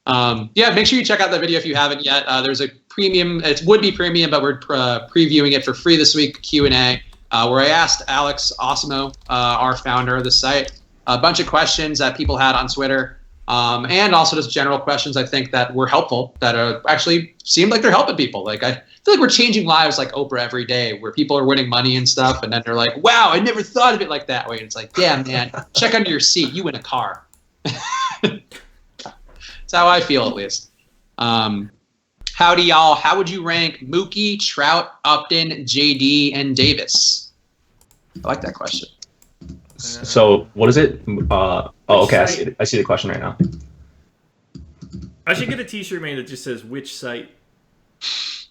Make sure you check out that video if you haven't yet. There's a premium. It would be premium, but we're previewing it for free this week. Q&A. Where I asked Alex Osimo, our founder of the site, a bunch of questions that people had on Twitter, and also just general questions I think that were helpful, that actually seemed like they're helping people. Like I feel like we're changing lives like Oprah every day, where people are winning money and stuff, and then they're like, wow, I never thought of it like that way. And it's like, yeah, man, check under your seat. You win a car. That's how I feel, at least. Howdy, y'all. How would you rank Mookie, Trout, Upton, JD, and Davis? I like that question. So, what is it? Okay. I see the question right now. I should get a t-shirt made that just says, which site?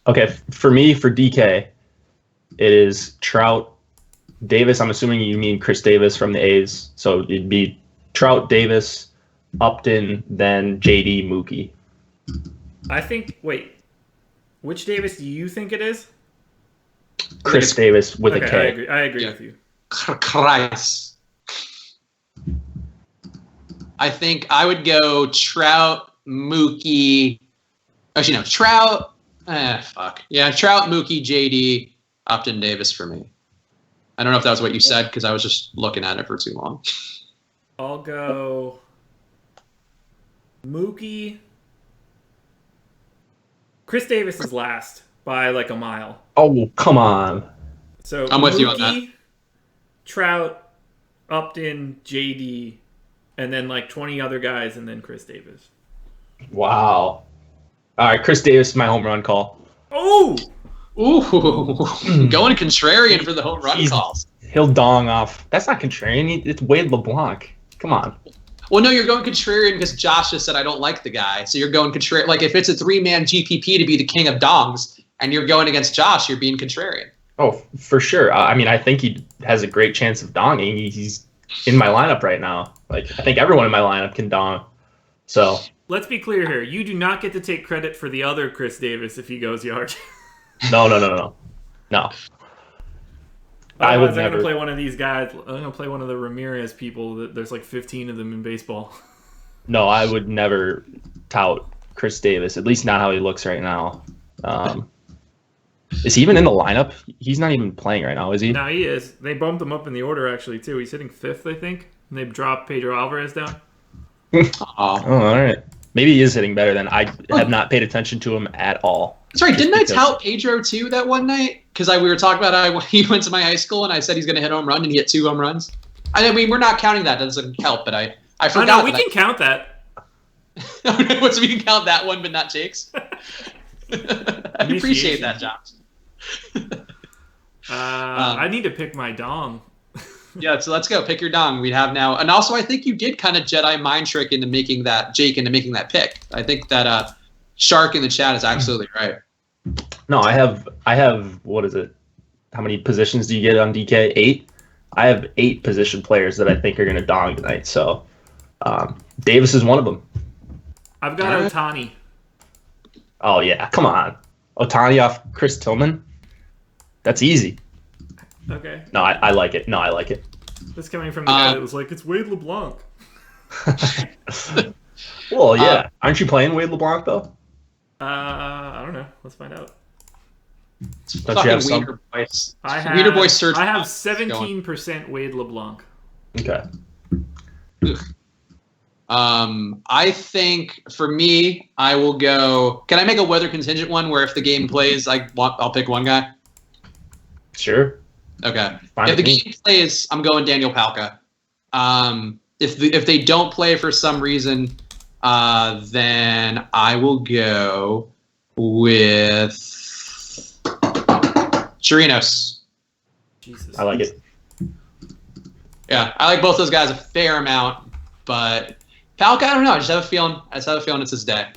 Okay. For me, for DK, it is Trout, Davis. I'm assuming you mean Chris Davis from the A's. So, it'd be Trout, Davis, Upton, then JD, Mookie. I think, wait. Which Davis do you think it is? Chris Davis with a K. I agree with you. Christ. I think I would go Trout, Mookie. Actually, no, Trout. Trout, Mookie, JD. Upton Davis for me. I don't know if that was what you said because I was just looking at it for too long. I'll go Mookie. Chris Davis is last by like a mile. Oh, come on. So I'm with Mookie, you on that. Trout, Upton, JD, and then like 20 other guys, and then Chris Davis. Wow. All right, Chris Davis, my home run call. Oh! Ooh, going contrarian for the home run calls. He'll dong off. That's not contrarian. It's Wade LeBlanc. Come on. Well, no, you're going contrarian because Josh just said I don't like the guy. So you're going contrarian. Like if it's a 3-man GPP to be the king of dongs and you're going against Josh, you're being contrarian. Oh, for sure. I mean, I think he has a great chance of donging. He's in my lineup right now. Like, I think everyone in my lineup can dong. So let's be clear here. You do not get to take credit for the other Chris Davis if he goes yard. No. I would I'm never going to play one of these guys. I'm going to play one of the Ramirez people. There's like 15 of them in baseball. No, I would never tout Chris Davis, at least not how he looks right now. Is he even in the lineup? He's not even playing right now, is he? No, he is. They bumped him up in the order, actually, too. He's hitting 5th, I think. And they've dropped Pedro Alvarez down. Oh, all right. Maybe he is hitting better than I have not paid attention to him at all. Sorry, didn't I tout Pedro too that one night? Because we were talking about he went to my high school and I said he's going to hit a home run and he hit 2 home runs. I mean, we're not counting that. That doesn't help, but I forgot. Oh, no, we can count that. So we can count that one, but not Jake's. I appreciate that, Josh. I need to pick my dong. Yeah, so let's go. Pick your dong. We have now. And also, I think you did kind of Jedi mind trick into making that, Jake, into making that pick. I think that Shark in the chat is absolutely right. No, I have, what is it? How many positions do you get on DK? 8? I have 8 position players that I think are going to dong tonight. So Davis is one of them. I've got Ohtani. Oh, yeah. Come on. Ohtani off Chris Tillman? That's easy. Okay. No, I like it. No, I like it. That's coming from the guy that was like, it's Wade LeBlanc. Well, yeah. Aren't you playing Wade LeBlanc, though? I don't know. Let's find out. Don't you have some? Wiener Boys. I have, Wiener Boys search. I have 17% Wade LeBlanc. Okay. I think for me, I will go. Can I make a weather contingent one where if the game plays, I'll pick one guy? Sure. Okay. Fine If the game plays, I'm going Daniel Palka. If they don't play for some reason, then I will go with Chirinos. Jesus. I like it. Yeah, I like both those guys a fair amount, but Palka, I don't know. I just have a feeling it's his day.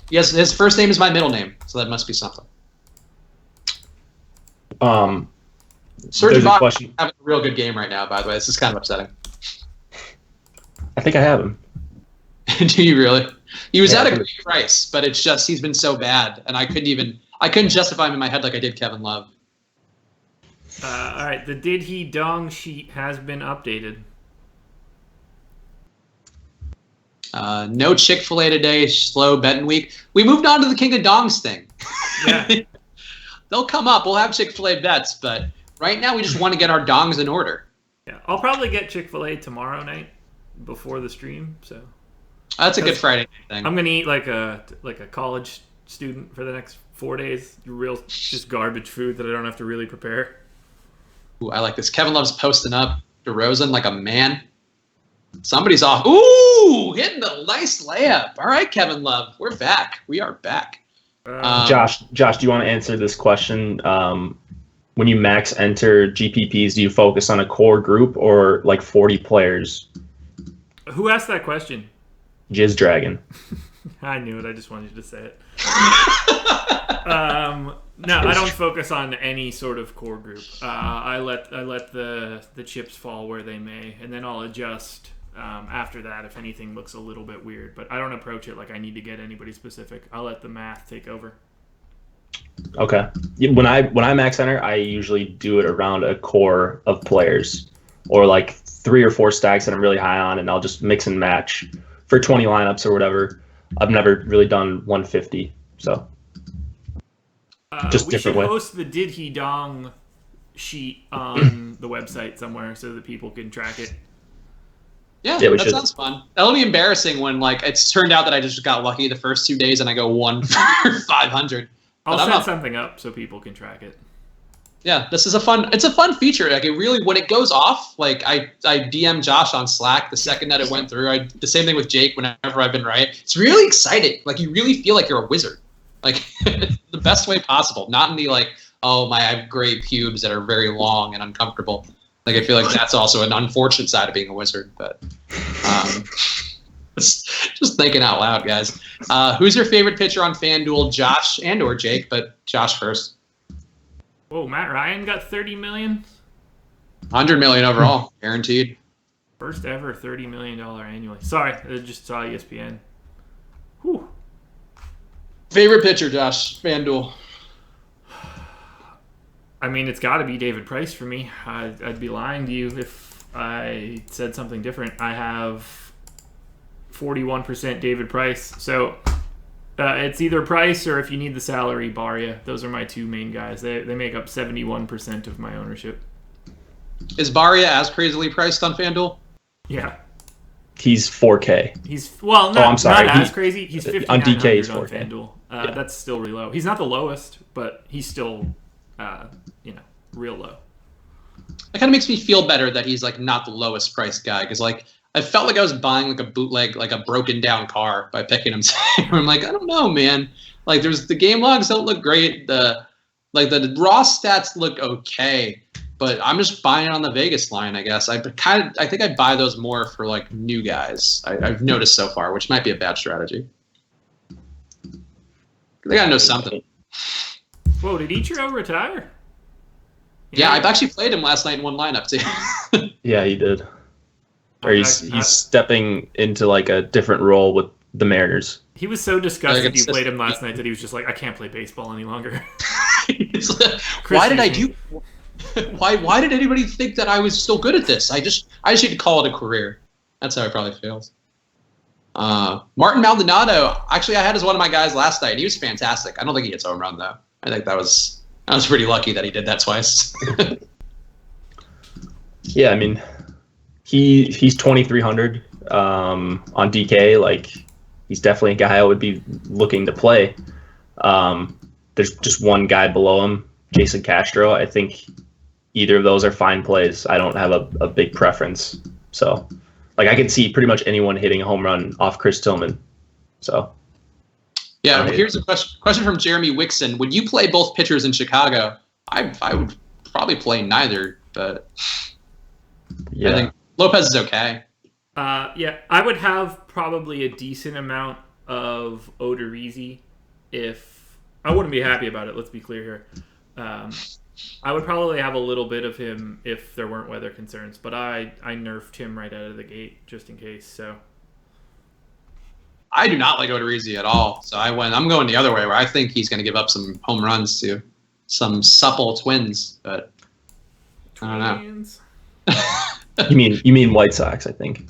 Yes, his first name is my middle name, so that must be something. Serge There's a Ibaka question. having a real good game right now, by the way. This is kind of upsetting. I think I have him. Do you really? He was Yeah, at I a think- great price, but it's just he's been so bad, and I couldn't justify him in my head like I did Kevin Love. All right, the Did He Dong sheet has been updated. No Chick-fil-A today, slow betting week. We moved on to the King of Dongs thing. Yeah. They'll come up. We'll have Chick-fil-A bets, but right now we just want to get our dongs in order. Yeah, I'll probably get Chick-fil-A tomorrow night before the stream. So That's a good Friday night thing. I'm gonna eat like a college student for the next 4 days. Real just garbage food that I don't have to really prepare. Ooh, I like this. Kevin Love's posting up DeRozan like a man. Somebody's off. Ooh, hitting the nice layup. All right, Kevin Love, we're back. We are back. Josh, do you want to answer this question? When you max enter GPPs, do you focus on a core group or like 40 players? Who asked that question? Jizz Dragon. I knew it. I just wanted you to say it. No, I don't focus on any sort of core group. I let the chips fall where they may, and then I'll adjust after that if anything looks a little bit weird. But I don't approach it like I need to get anybody specific. I'll let the math take over. Okay. When I max enter, I usually do it around a core of players, or like 3 or 4 stacks that I'm really high on, and I'll just mix and match for 20 lineups or whatever. I've never really done 150, so. Just we different should way. host the Did He Dong sheet on the website somewhere so that people can track it. Yeah, we that should. sounds fun. That'll be embarrassing when like it's turned out that I just got lucky the first 2 days and I go 1 for 500. I'll But set something up so people can track it. Yeah, it's a fun feature. Like it really, when it goes off, like I DM Josh on Slack the second that it went through. The same thing with Jake whenever I've been right. It's really exciting. Like you really feel like you're a wizard. Like the best way possible. Not in the like, oh I have gray pubes that are very long and uncomfortable. Like I feel like that's also an unfortunate side of being a wizard. But just thinking out loud, guys. Who's your favorite pitcher on FanDuel, Josh and or Jake? But Josh first. Whoa, Matt Ryan got 30 million? 100 million overall, guaranteed. First ever $30 million annually. Sorry, I just saw ESPN. Whew. Favorite pitcher, Josh, FanDuel. I mean, it's got to be David Price for me. I'd be lying to you if I said something different. I have 41% David Price. So it's either Price or if you need the salary, Barria. Those are my two main guys. They make up 71% of my ownership. Is Barria as crazily priced on FanDuel? Yeah. He's 4K. Not as crazy. He's on DK. He's 4K. On FanDuel. That's still really low. He's not the lowest, but he's still, real low. It kind of makes me feel better that he's like not the lowest priced guy because like I felt like I was buying like a bootleg, like a broken down car by picking him. I'm like, I don't know, man. Like the game logs don't look great. The raw stats look okay. But I'm just buying it on the Vegas line, I guess. I think I buy those more for like new guys. I've noticed so far, which might be a bad strategy. They gotta know something. Whoa, did Ichiro retire? Yeah, I've actually played him last night in one lineup too. Yeah, he did. Or he's stepping into like a different role with the Mariners. He was so disgusted you played him last night that he was just like, I can't play baseball any longer. Why did I do? Why did anybody think that I was still good at this? I just need to call it a career. That's how it probably feels. Martin Maldonado, actually, I had as one of my guys last night. He was fantastic. I don't think he hits home run though. I think I was pretty lucky that he did that twice. Yeah, I mean, he's 2,300 on DK. Like, he's definitely a guy I would be looking to play. There's just one guy below him, Jason Castro. I think either of those are fine plays. I don't have a big preference. So, like, I can see pretty much anyone hitting a home run off Chris Tillman. So, yeah. Here's a question from Jeremy Wixon. Would you play both pitchers in Chicago? I would probably play neither, but yeah. I think Lopez is okay. Yeah, I would have probably a decent amount of Odorizzi if I wouldn't be happy about it. Let's be clear here. I would probably have a little bit of him if there weren't weather concerns, but I nerfed him right out of the gate just in case. So I do not like Odorizzi at all. So I'm going the other way where I think he's going to give up some home runs to some supple Twins, but I don't know. You mean White Sox, I think.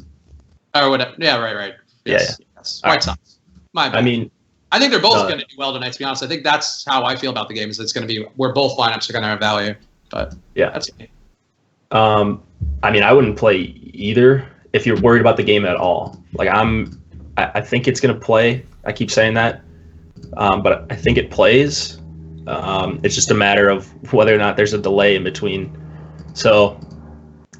Or whatever. Yeah, right. Yes. White Sox. My bad. I mean, I think they're both going to do well tonight, to be honest. I think that's how I feel about the game, is it's going to be where both lineups are going to have value. But yeah. That's me. I mean, I wouldn't play either if you're worried about the game at all. Like, I think it's going to play. I keep saying that. But I think it plays. It's just a matter of whether or not there's a delay in between. So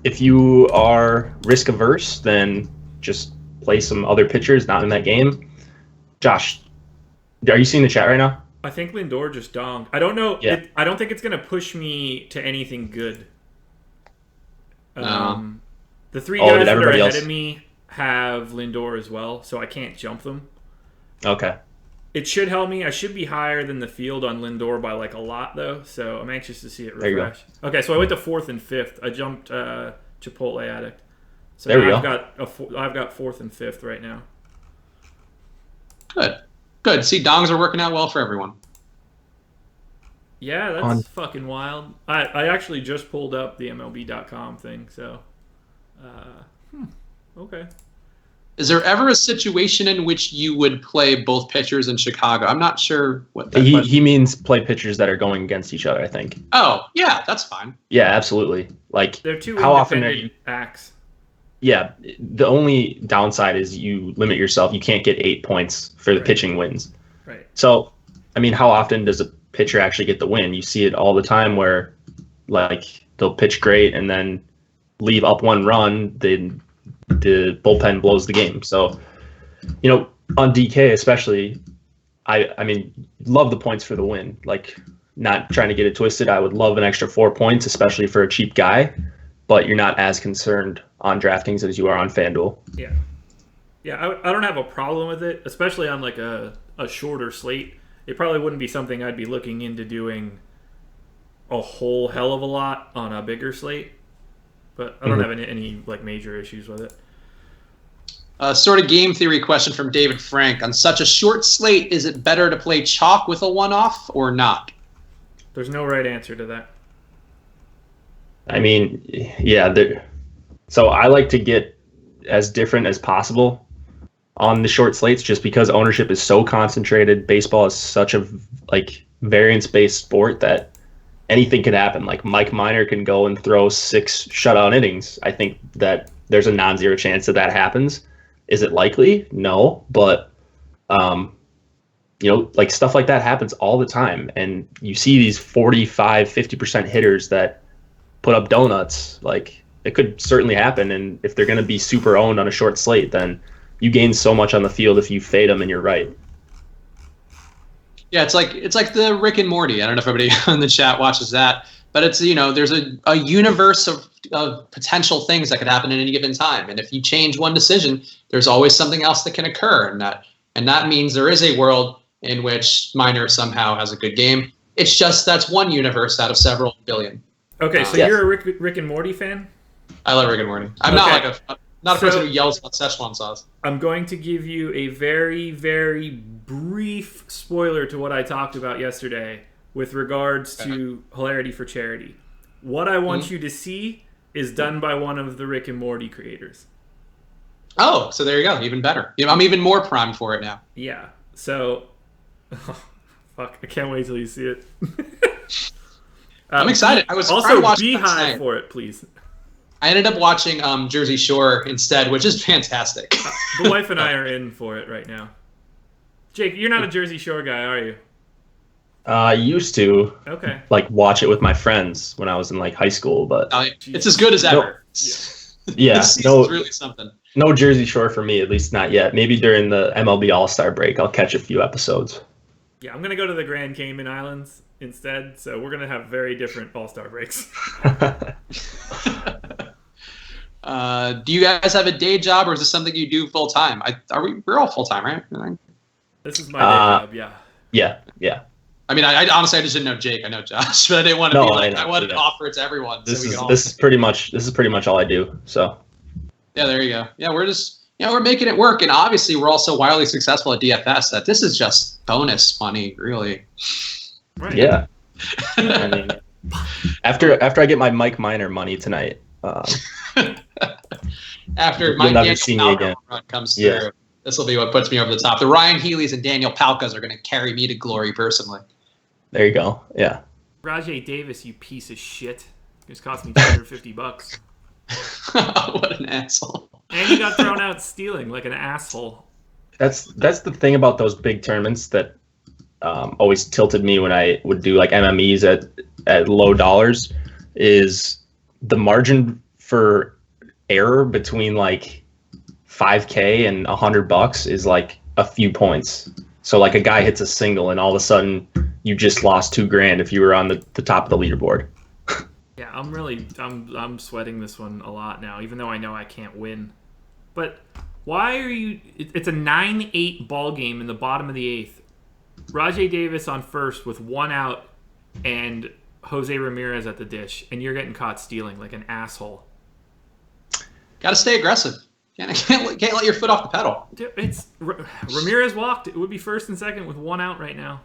if you are risk averse, then just play some other pitchers not in that game. Josh, are you seeing the chat right now? I think Lindor just donged. I don't know. Yeah. I don't think it's going to push me to anything good. No. The three guys that are ahead else of me have Lindor as well, so I can't jump them. Okay. It should help me. I should be higher than the field on Lindor by like a lot, though, so I'm anxious to see it refresh. Okay, so I went to 4th and 5th. I jumped Chipotle Addict. So there we go. I've got 4th and 5th right now. Good. See, dongs are working out well for everyone. Yeah, that's fucking wild. I actually just pulled up the MLB.com thing, so... okay. Is there ever a situation in which you would play both pitchers in Chicago? I'm not sure what that He means play pitchers that are going against each other, I think. Oh, yeah, that's fine. Yeah, absolutely. Like, They're two how often independent acts. Yeah, the only downside is you limit yourself. You can't get 8 points for the pitching wins. Right. So, I mean, how often does a pitcher actually get the win? You see it all the time where, like, they'll pitch great and then leave up 1 run, then the bullpen blows the game. So, on DK especially, I mean, love the points for the win. Like, not trying to get it twisted. I would love an extra 4 points, especially for a cheap guy, but you're not as concerned on DraftKings as you are on FanDuel. Yeah. Yeah, I don't have a problem with it, especially on like a shorter slate. It probably wouldn't be something I'd be looking into doing a whole hell of a lot on a bigger slate, but I don't have any like major issues with it. Sort of game theory question from David Frank. On such a short slate, is it better to play chalk with a one-off or not? There's no right answer to that. I mean, yeah. So I like to get as different as possible on the short slates, just because ownership is so concentrated. Baseball is such a variance-based sport that anything could happen. Like Mike Minor can go and throw 6 shutout innings. I think that there's a non-zero chance that happens. Is it likely? No, but like stuff like that happens all the time, and you see these 45-50% hitters that put up donuts. Like, it could certainly happen, and if they're going to be super owned on a short slate, then you gain so much on the field if you fade them, and you're right. Yeah, it's like the Rick and Morty. I don't know if everybody in the chat watches that, but it's there's a universe of potential things that could happen at any given time, and if you change one decision, there's always something else that can occur, and that means there is a world in which Minor somehow has a good game. It's just that's one universe out of several billion. Okay, so you're a Rick and Morty fan? I love Rick and Morty. I'm not a person who yells about Szechuan sauce. I'm going to give you a very, very brief spoiler to what I talked about yesterday with regards to hilarity for charity. What I want you to see is done by one of the Rick and Morty creators. Oh, so there you go. Even better. I'm even more primed for it now. Yeah. So, fuck, I can't wait till you see it. I'm excited. I was also watching Beehive for it, please. I ended up watching Jersey Shore instead, which is fantastic. The wife and I are in for it right now. Jake, you're not a Jersey Shore guy, are you? I used to watch it with my friends when I was in high school, but it's as good as ever. Yeah, this season's really something. No Jersey Shore for me, at least not yet. Maybe during the MLB All-Star break, I'll catch a few episodes. Yeah, I'm gonna go to the Grand Cayman Islands instead, so we're gonna have very different All-Star breaks. Do you guys have a day job, or is this something you do full time? We're all full time, right? This is my day job. Yeah. Yeah. I mean, I honestly I just didn't know Jake. I know Josh, but I didn't want to I wanted to offer it to everyone. This is pretty much all I do. So. Yeah, there you go. Yeah, we're making it work, and obviously we're also wildly successful at DFS. That this is just bonus money, really. Right. Yeah. I mean, after I get my Mike Minor money tonight. After my Daniel Palka run comes through, this will be what puts me over the top. The Ryan Healy's and Daniel Palkas are going to carry me to glory personally. There you go. Yeah. Rajay Davis, you piece of shit. It's cost me $250. What an asshole. And he got thrown out stealing like an asshole. That's the thing about those big tournaments that always tilted me when I would do MMEs at low dollars is the margin for error between 5K and $100 is a few points. So a guy hits a single and all of a sudden you just lost $2,000 if you were on the top of the leaderboard. Yeah, I'm sweating this one a lot now, even though I know I can't win. But why are you? It's a 9-8 ball game in the bottom of the 8th. Rajay Davis on first with 1 out and Jose Ramirez at the dish, and you're getting caught stealing like an asshole. Got to stay aggressive. Can't let your foot off the pedal. Dude, Ramirez walked. It would be first and second with 1 out right now.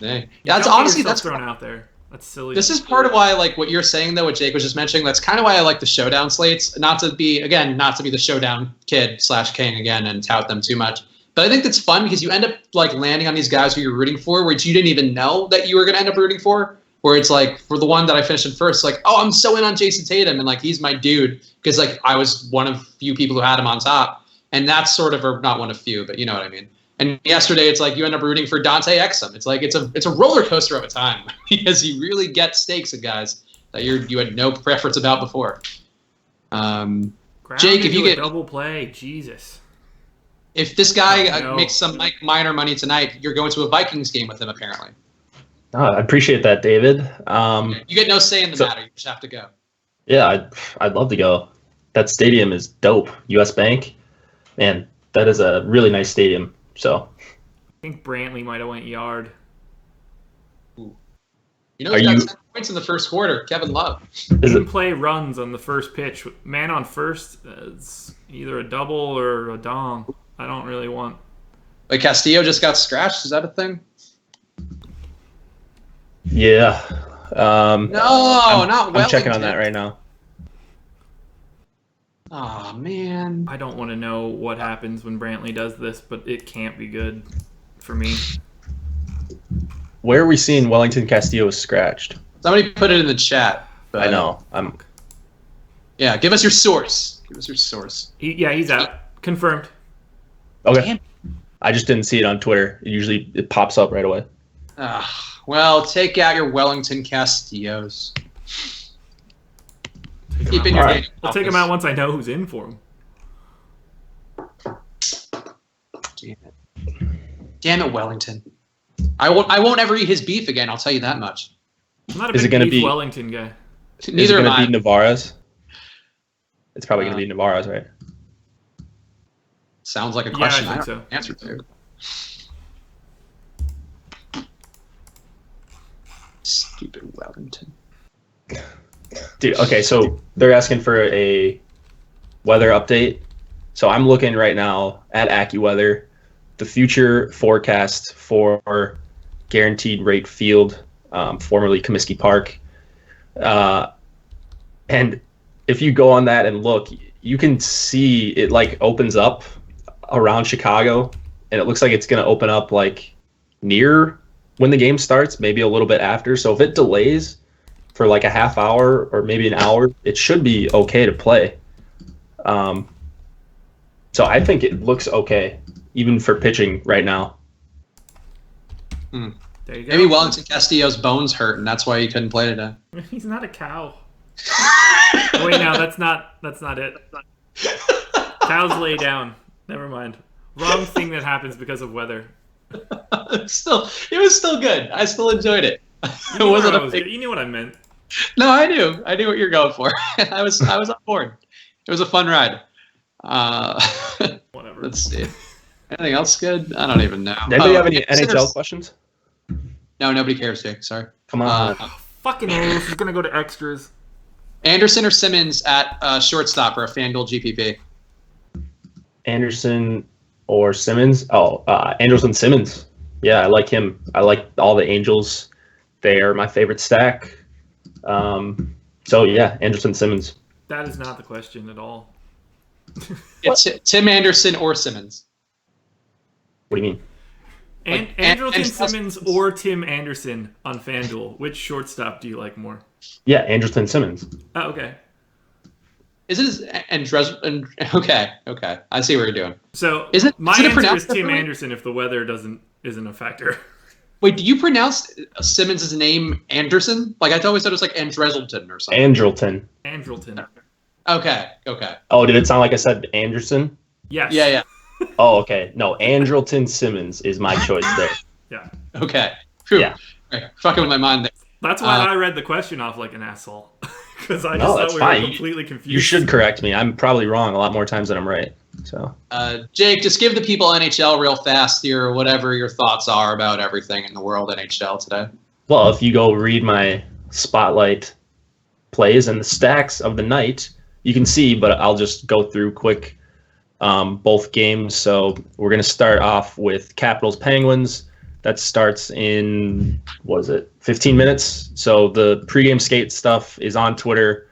Dang. Yeah, that's honestly thrown out there. That's silly. This is part of why, like what you're saying though, what Jake was just mentioning. That's kind of why I like the showdown slates. Not to be the showdown kid/king again and tout them too much. But I think that's fun because you end up like landing on these guys who you're rooting for, which you didn't even know that you were going to end up rooting for. Where it's like for the one that I finished in first, like, oh, I'm so in on Jason Tatum, and like he's my dude because like I was one of few people who had him on top, and that's sort of, or not one of few, but you know what I mean. And yesterday, it's like you end up rooting for Dante Exum. It's like it's a roller coaster of a time because you really get stakes of guys that you had no preference about before. Jake, if you get double play, Jesus. If this guy makes some minor money tonight, you're going to a Vikings game with him apparently. Oh, I appreciate that, David. You get no say in the matter. You just have to go. Yeah, I'd love to go. That stadium is dope. US Bank, man, that is a really nice stadium. So I think Brantley might have went yard. Ooh. You know, he got 10 points in the first quarter. Kevin Love. Didn't play runs on the first pitch. Man on first, it's either a double or a dong. I don't really want. Like Castillo just got scratched. Is that a thing? Yeah. No, not Wellington. I'm checking on that right now. Oh, man. I don't want to know what happens when Brantley does this, but it can't be good for me. Where are we seeing Wellington Castillo scratched? Somebody put it in the chat. I know. Yeah, give us your source. He's out. Confirmed. Okay. Damn. I just didn't see it on Twitter. It pops up right away. Well, take out your Wellington Castillos. Keep in your right. I'll take him out once I know who's in for him. Damn it, Wellington. I won't ever eat his beef again, I'll tell you that much. I'm not a big beef Wellington guy. Neither am I. Is it going to be Navarro's? It's probably going to be Navarro's, right? Sounds like a question I don't think know the answer to. Stupid Wellington. Dude, okay, so they're asking for a weather update. So I'm looking right now at AccuWeather, the future forecast for Guaranteed Rate Field, formerly Comiskey Park. And if you go on that and look, you can see it like opens up around Chicago, and it looks like it's going to open up like near when the game starts, maybe a little bit after. So if it delays for like a half hour or maybe an hour, it should be okay to play. So I think it looks okay, even for pitching right now. There you go. Maybe Wellington Castillo's bones hurt, and that's why he couldn't play today. He's not a cow. Oh, wait, no, that's not it. Cows lay down. Never mind. Wrong thing that happens because of weather. It was still good. I still enjoyed it. You knew what I meant. No, I knew. I knew what you're going for. I was on board. It was a fun ride. Whatever. Let's see. Anything else good? I don't even know. Anybody have any NHL questions? No, nobody cares, Jake. Sorry. Come on. Fucking A, this is going to go to extras. Anderson or Simmons at shortstop for a FanDuel GPP? Anderson or Simmons? Anderson Simmons. Yeah, I like him. I like all the Angels. They are my favorite stack. So, yeah, Anderson Simmons. That is not the question at all. It's Tim Anderson or Simmons. What do you mean? Andrelton Simmons or Tim Anderson on FanDuel. Which shortstop do you like more? Yeah, Andrelton Simmons. Oh, okay. Okay. I see what you're doing. So my answer is Tim Anderson if the weather isn't a factor. Wait, do you pronounce Simmons' name Anderson? Like I always thought it was like Andrelton or something. Andrelton. Okay. Oh, did it sound like I said Anderson? Yes. Yeah. Oh, okay. No, Andrelton Simmons is my choice there. Yeah. Okay. Whew. Yeah. Right. Fucking with my mind there. That's why I read the question off like an asshole. Because I just thought we were completely confused. You should correct me. I'm probably wrong a lot more times than I'm right. So, Jake, just give the people NHL real fast here, or whatever your thoughts are about everything in the world NHL today. Well, if you go read my spotlight plays and the stacks of the night, you can see, but I'll just go through quick both games. So we're going to start off with Capitals Penguins. that starts in, 15 minutes. So the pregame skate stuff is on Twitter.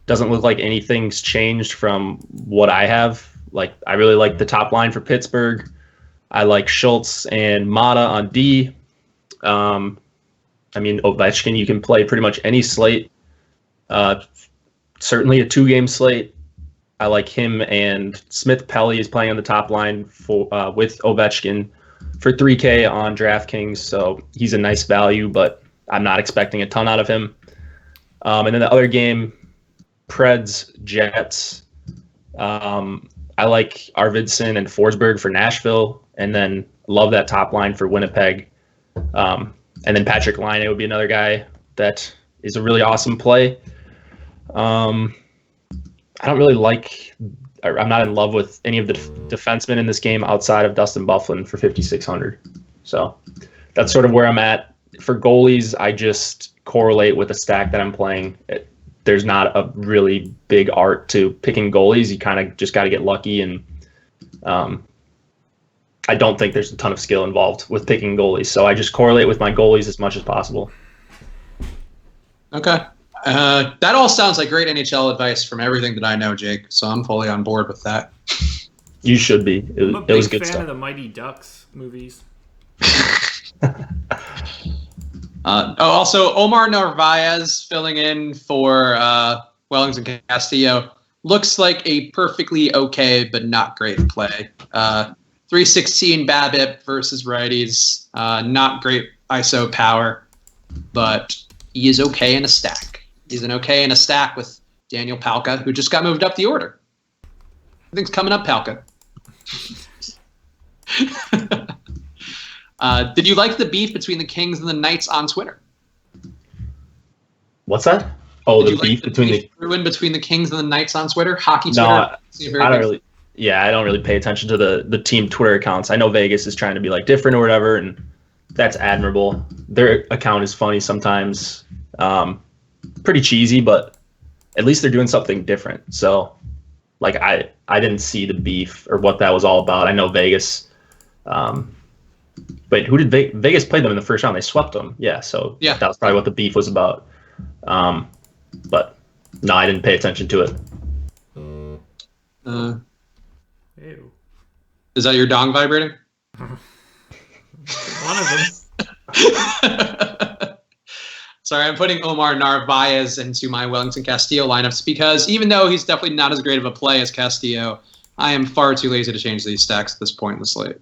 Doesn't look like anything's changed from what I have. Like, I really like the top line for Pittsburgh. I like Schultz and Mata on D. Ovechkin, you can play pretty much any slate. Certainly a 2-game slate. I like him, and Smith Pelly is playing on the top line with Ovechkin for $3K on DraftKings, so he's a nice value, but I'm not expecting a ton out of him. And then the other game, Preds Jets. I like Arvidsson and Forsberg for Nashville, and then love that top line for Winnipeg. And then Patrick Laine would be another guy that is a really awesome play. I don't really I'm not in love with any of the defensemen in this game outside of Dustin Byfuglien for 5,600. So that's sort of where I'm at. For goalies, I just correlate with the stack that I'm playing. There's not a really big art to picking goalies. You kind of just got to get lucky, and I don't think there's a ton of skill involved with picking goalies. So I just correlate with my goalies as much as possible. Okay. That all sounds like great NHL advice from everything that I know, Jake. So I'm fully on board with that. You should be. I'm a it was big good fan stuff. of the Mighty Ducks movies. Also, Omar Narvaez filling in for Wellington Castillo looks like a perfectly okay but not great play. 316 BABIP versus righties. Not great ISO power, but he is okay in a stack. He's an okay in a stack with Daniel Palka, who just got moved up the order. Everything's coming up, Palka. Did you like the beef between the Kings and the Knights on Twitter? What's that? Oh, Did the you beef like between the ruin between the Kings and the Knights on Twitter? Hockey Twitter? No, I don't really. Yeah, I don't really pay attention to the team Twitter accounts. I know Vegas is trying to be like different or whatever, and that's admirable. Their account is funny sometimes, pretty cheesy, but at least they're doing something different. So, like, I didn't see the beef or what that was all about. I know Vegas. But who did Vegas play them in the first round? They swept them. Yeah, so yeah, that was probably what the beef was about. But no, I didn't pay attention to it. Ew. Is that your dong vibrating? One of them. Sorry, I'm putting Omar Narvaez into my Wellington Castillo lineups because even though he's definitely not as great of a play as Castillo, I am far too lazy to change these stacks at this point in the slate.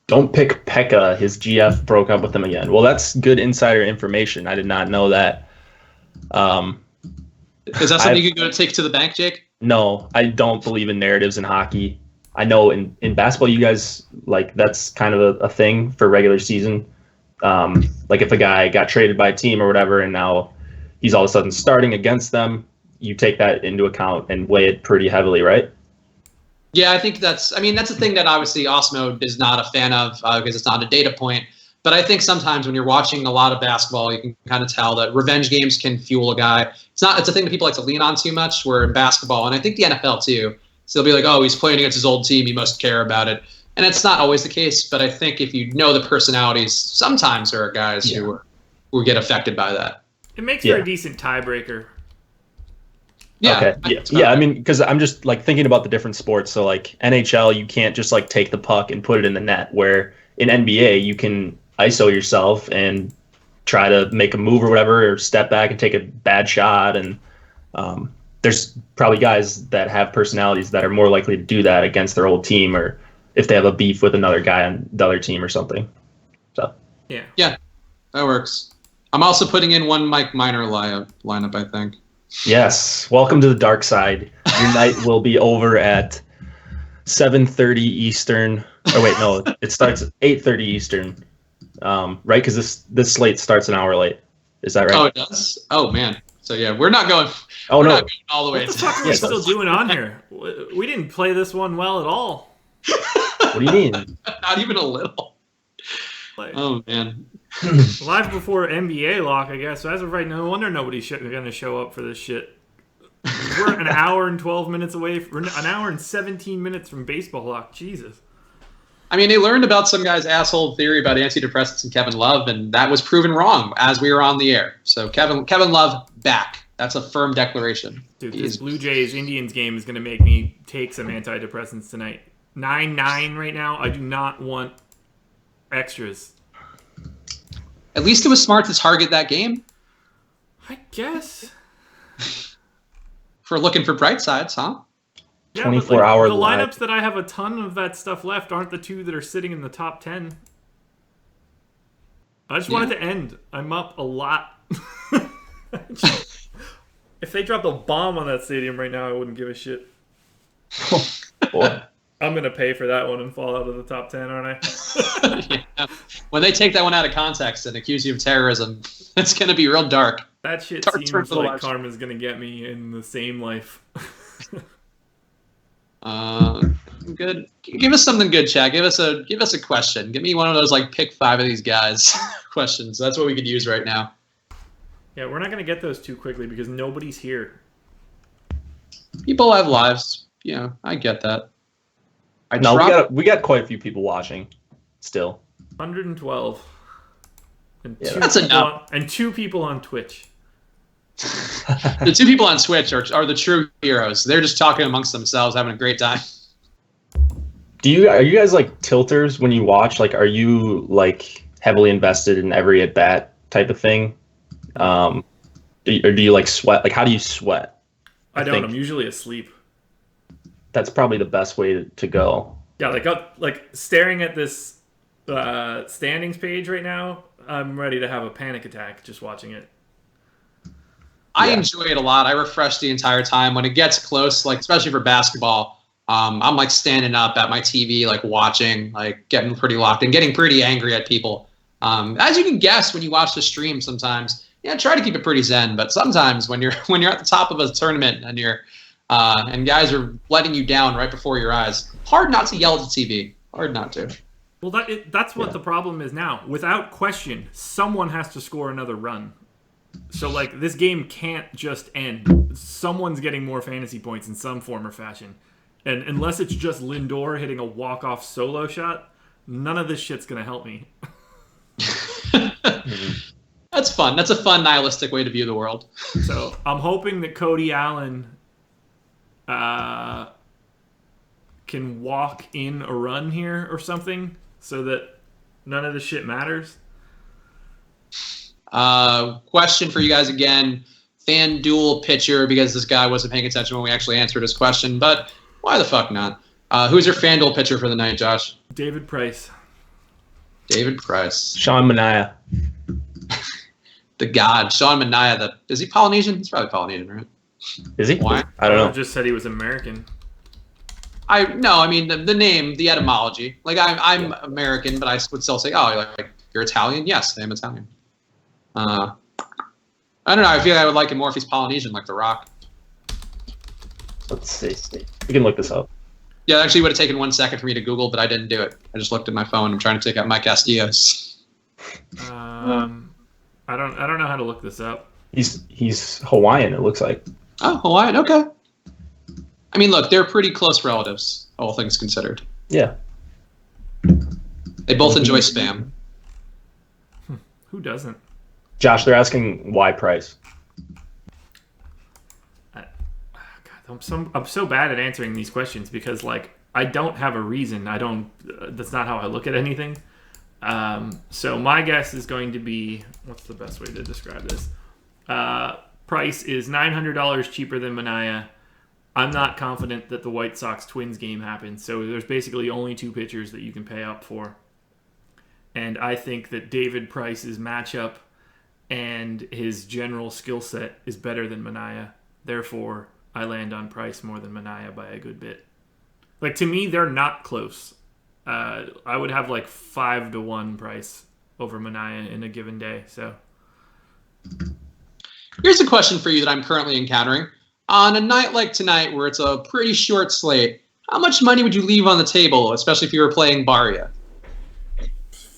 Don't pick Pekka. His GF broke up with him again. Well, that's good insider information. I did not know that. Is that something you can go take to the bank, Jake? No, I don't believe in narratives in hockey. I know in basketball, you guys, like, that's kind of a thing for regular season. Like if a guy got traded by a team or whatever, and now he's all of a sudden starting against them, you take that into account and weigh it pretty heavily, right? Yeah, I think that's the thing that obviously Osmo is not a fan of because it's not a data point. But I think sometimes when you're watching a lot of basketball, you can kind of tell that revenge games can fuel a guy. It's a thing that people like to lean on too much, where in basketball, and I think the NFL too, so they'll be like, oh, he's playing against his old team, he must care about it. And it's not always the case, but I think if you know the personalities, sometimes there are guys who get affected by that. It makes for a decent tiebreaker. Yeah. Okay. Yeah. I mean, because I'm just like thinking about the different sports. So like NHL, you can't just like take the puck and put it in the net. Where in NBA, you can ISO yourself and try to make a move or whatever, or step back and take a bad shot. And there's probably guys that have personalities that are more likely to do that against their old team, or if they have a beef with another guy on the other team or something. So yeah, that works. I'm also putting in one Mike Minor lineup, I think. Yes, welcome to the dark side. Your night will be over at 7:30 Eastern. Oh wait, no, it starts at 8:30 Eastern. Right? Because this slate starts an hour late. Is that right? Oh, it does. Oh man. So yeah, we're not going. Oh we're no, not going all the way. What the fuck are we still doing on here? We didn't play this one well at all. What do you mean? Not even a little. Like, Oh man. live before NBA lock, I guess. So as of right now, no wonder nobody's going to show up for this shit. We're an hour and 12 minutes away. We're an hour and 17 minutes from baseball lock. Jesus. I mean, they learned about some guy's asshole theory about antidepressants and Kevin Love, and that was proven wrong as we were on the air. So Kevin Love back. That's a firm declaration. Dude, this Blue Jays Indians game is going to make me take some antidepressants tonight. 9-9 right now. I do not want extras. At least it was smart to target that game. I guess. For looking for bright sides, huh? Yeah, 24-hour the live. lineups that I have a ton of that stuff left aren't the two that are sitting in the top 10. I just want it to end. I'm up a lot. If they dropped a bomb on that stadium right now, I wouldn't give a shit. Boy. I'm going to pay for that one and fall out of the top 10, aren't I? Yeah. When they take that one out of context and accuse you of terrorism, it's going to be real dark. That shit Dark seems turn for the like watch. karma's going to get me in the same life. Good. Give us something good, Chad. Give us a question. Give me one of those like pick 5 of these guys questions. That's what we could use right now. Yeah, we're not going to get those too quickly because nobody's here. People have lives. I get that. We got quite a few people watching still. 112. And that's enough. And 2 people on Twitch. The 2 people on Twitch are the true heroes. They're just talking amongst themselves, having a great time. Are you guys like tilters when you watch? Like, are you like heavily invested in every at bat type of thing? Or do you like sweat? Like, how do you sweat? I don't. I'm usually asleep. That's probably the best way to go. Yeah, like staring at this standings page right now, I'm ready to have a panic attack just watching it. I enjoy it a lot. I refresh the entire time. When it gets close, like especially for basketball, I'm like standing up at my TV, like watching, like getting pretty locked and getting pretty angry at people. As you can guess when you watch the stream sometimes, try to keep it pretty zen. But sometimes when you're at the top of a tournament and and guys are letting you down right before your eyes, hard not to yell at the TV. Hard not to. Well, that's what the problem is now. Without question, someone has to score another run. So, like, this game can't just end. Someone's getting more fantasy points in some form or fashion. And unless it's just Lindor hitting a walk-off solo shot, none of this shit's going to help me. That's fun. That's a fun nihilistic way to view the world. So, I'm hoping that Cody Allen can walk in a run here or something so that none of this shit matters. Question for you guys again. FanDuel pitcher, because this guy wasn't paying attention when we actually answered his question, but why the fuck not? Who's your FanDuel pitcher for the night, Josh? David Price. David Price. Sean Manaea. The god. Sean Manaea. Is he Polynesian? He's probably Polynesian, right? Is he? Why? I don't know. I just said he was American. I mean the name, the etymology. Like I'm American, but I would still say, oh, like you're Italian? Yes, I am Italian. I don't know. I feel like I would like him more if he's Polynesian, like The Rock. Let's see. We can look this up. Yeah, it actually would have taken 1 second for me to Google, but I didn't do it. I just looked at my phone. I'm trying to take out Mike Castillo's. I don't know how to look this up. He's Hawaiian, it looks like. Oh, Hawaiian. Okay. I mean, look, they're pretty close relatives, all things considered. Yeah. They both enjoy spam. Who doesn't? Josh, they're asking why Price. I'm so bad at answering these questions because, like, I don't have a reason. That's not how I look at anything. So my guess is going to be, what's the best way to describe this? Price is $900 cheaper than Manaea. I'm not confident that the White Sox-Twins game happens, so there's basically only 2 pitchers that you can pay up for. And I think that David Price's matchup and his general skill set is better than Manaea. Therefore, I land on Price more than Manaea by a good bit. Like, to me, they're not close. I would have like 5-1 Price over Manaea in a given day. So, here's a question for you that I'm currently encountering. On a night like tonight, where it's a pretty short slate, how much money would you leave on the table, especially if you were playing Barria?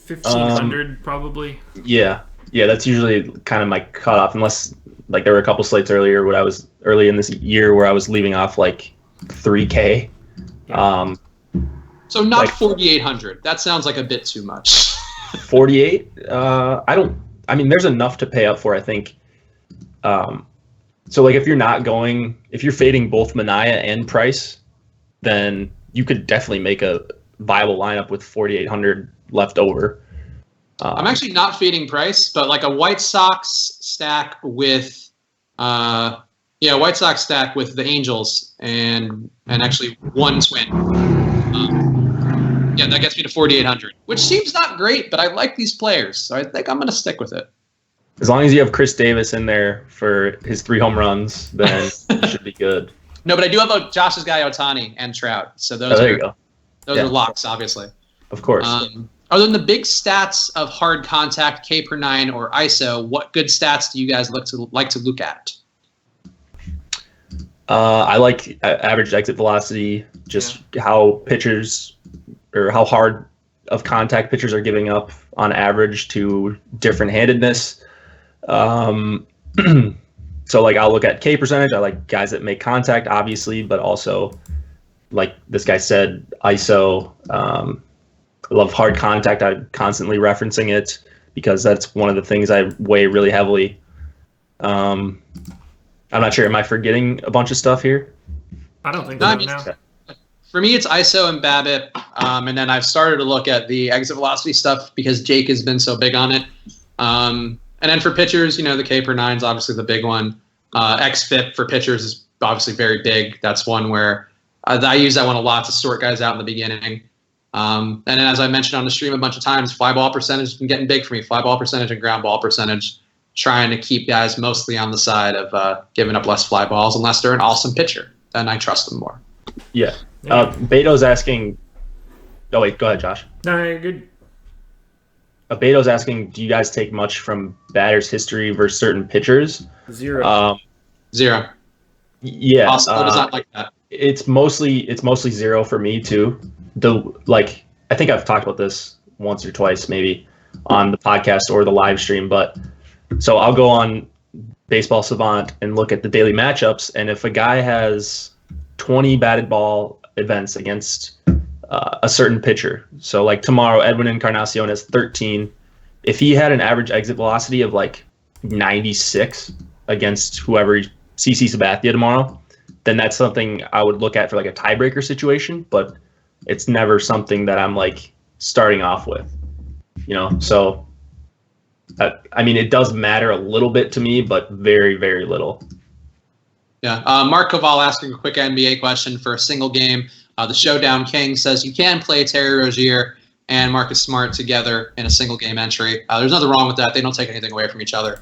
1,500 probably. Yeah, that's usually kind of my cutoff, unless like there were a couple slates earlier when I was early in this year where I was leaving off like $3K. So not 4,800. That sounds like a bit too much. 48. I mean, there's enough to pay up for, I think. So like if you're fading both Mania and Price, then you could definitely make a viable lineup with 4,800 left over. I'm actually not fading Price, but like a White Sox stack with, White Sox stack with the Angels and actually one Twin. That gets me to 4,800, which seems not great, but I like these players, so I think I'm going to stick with it. As long as you have Chris Davis in there for his 3 home runs, then it should be good. No, but I do have Josh's guy Ohtani and Trout, so those are locks, obviously. Of course. Other than the big stats of hard contact, K per 9, or ISO, what good stats do you guys like to look at? I like average exit velocity, just how pitchers or how hard of contact pitchers are giving up on average to different handedness. So like I'll look at K percentage. I like guys that make contact, obviously, but also like this guy said, ISO. I love hard contact. I'm constantly referencing it because that's one of the things I weigh really heavily. I'm not sure. Am I forgetting a bunch of stuff here? I don't think so now. For me, it's ISO and BABIP, and then I've started to look at the exit velocity stuff because Jake has been so big on it. And then for pitchers, the K per 9 is obviously the big one. XFIP for pitchers is obviously very big. That's one where I use that one a lot to sort guys out in the beginning. And then as I mentioned on the stream a bunch of times, fly ball percentage has been getting big for me. Fly ball percentage and ground ball percentage, trying to keep guys mostly on the side of giving up less fly balls unless they're an awesome pitcher. Then I trust them more. Yeah. Beto's asking. Oh wait, go ahead, Josh. No, you're good. Beto's asking, do you guys take much from batters' history versus certain pitchers? Zero. Zero. Yeah. Also, does not like that. It's mostly zero for me too. I think I've talked about this once or twice, maybe on the podcast or the live stream. But so I'll go on Baseball Savant and look at the daily matchups, and if a guy has 20 batted ball events against a certain pitcher. So like tomorrow, Edwin Encarnacion has 13. If he had an average exit velocity of like 96 against whoever CC Sabathia tomorrow, then that's something I would look at for like a tiebreaker situation, but it's never something that I'm like starting off with, So, I mean, it does matter a little bit to me, but very, very little. Yeah. Mark Koval asking a quick NBA question for a single game. The Showdown King says you can play Terry Rozier and Marcus Smart together in a single game entry. There's nothing wrong with that. They don't take anything away from each other.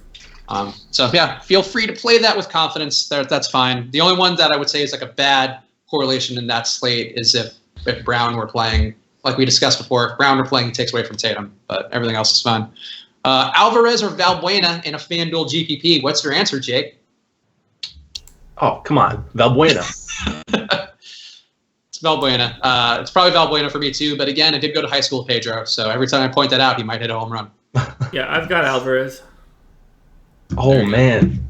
Feel free to play that with confidence. That's fine. The only one that I would say is like a bad correlation in that slate is if Brown were playing, like we discussed before, if Brown were playing, he takes away from Tatum, but everything else is fine. Alvarez or Valbuena in a FanDuel GPP? What's your answer, Jake? Oh, come on. Valbuena. It's Valbuena. It's probably Valbuena for me too, but again, I did go to high school with Pedro, so every time I point that out, he might hit a home run. Yeah, I've got Alvarez. Oh, man.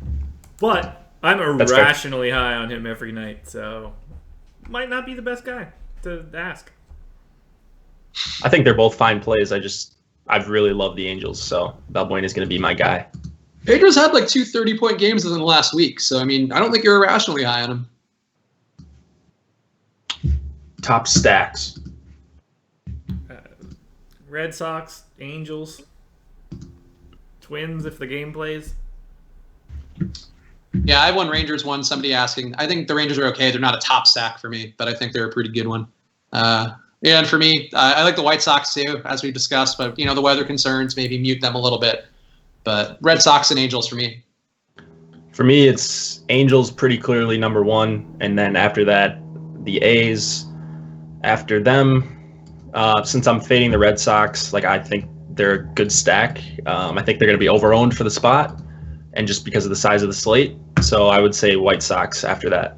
But I'm irrationally high on him every night, so might not be the best guy to ask. I think they're both fine plays. I've really loved the Angels, so Valbuena is going to be my guy. Pedro's had like 2 30-point games within the last week, so I mean, I don't think you're irrationally high on him. Top stacks. Red Sox, Angels, Twins if the game plays. Yeah, I have one Rangers one. Somebody asking. I think the Rangers are okay. They're not a top stack for me, but I think they're a pretty good one. And for me, I like the White Sox too, as we discussed, but the weather concerns maybe mute them a little bit. But Red Sox and Angels for me. For me, it's Angels pretty clearly number one, and then after that, the A's. After them, since I'm fading the Red Sox, I think they're a good stack. I think they're going to be over-owned for the spot, and just because of the size of the slate. So I would say White Sox after that.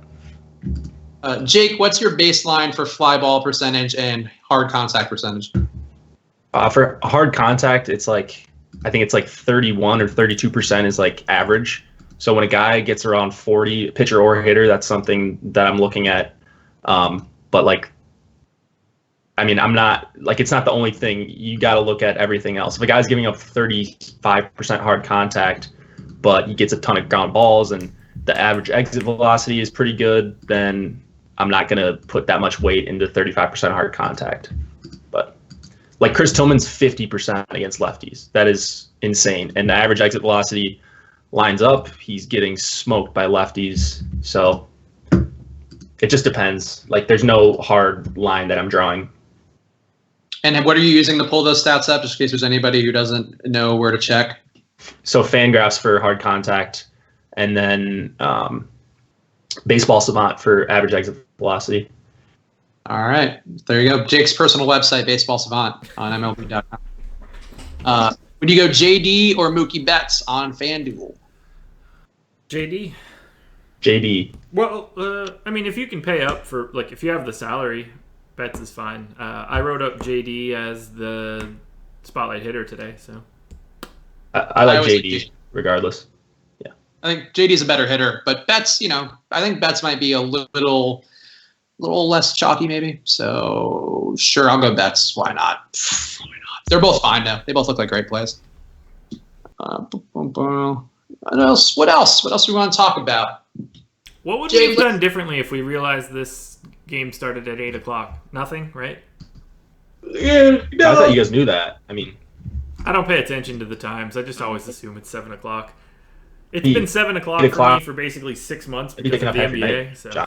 Jake, what's your baseline for fly ball percentage and hard contact percentage? For hard contact, I think it's like 31 or 32% is like average. So when a guy gets around 40, pitcher or hitter, that's something that I'm looking at. But I mean, I'm not like it's not the only thing. You got to look at everything else. If a guy's giving up 35% hard contact, but he gets a ton of ground balls and the average exit velocity is pretty good, then I'm not going to put that much weight into 35% hard contact. But like Chris Tillman's 50% against lefties. That is insane. And the average exit velocity lines up. He's getting smoked by lefties. So it just depends. Like there's no hard line that I'm drawing. And what are you using to pull those stats up, just in case there's anybody who doesn't know where to check? So FanGraphs for hard contact, and then Baseball Savant for average exit velocity. All right. There you go. Jake's personal website, Baseball Savant, on MLB.com. Would you go JD or Mookie Betts on FanDuel? JD. Well, I mean, if you can pay up for, like, if you have the salary, Betts is fine. I wrote up JD as the spotlight hitter today, so. I I like JD regardless. Yeah. I think JD's a better hitter, but Betts, I think Betts might be a little less chalky maybe. So sure, I'll go Betts. Why not? They're both fine now. They both look like great plays. What else? What else do we want to talk about? What would we have done differently if we realized this game started at 8 o'clock? Nothing, right? Yeah, I thought you guys knew that. I mean, I don't pay attention to the times. I just always assume it's 7 o'clock. It's been 7 o'clock for me for basically 6 months because of the NBA. So.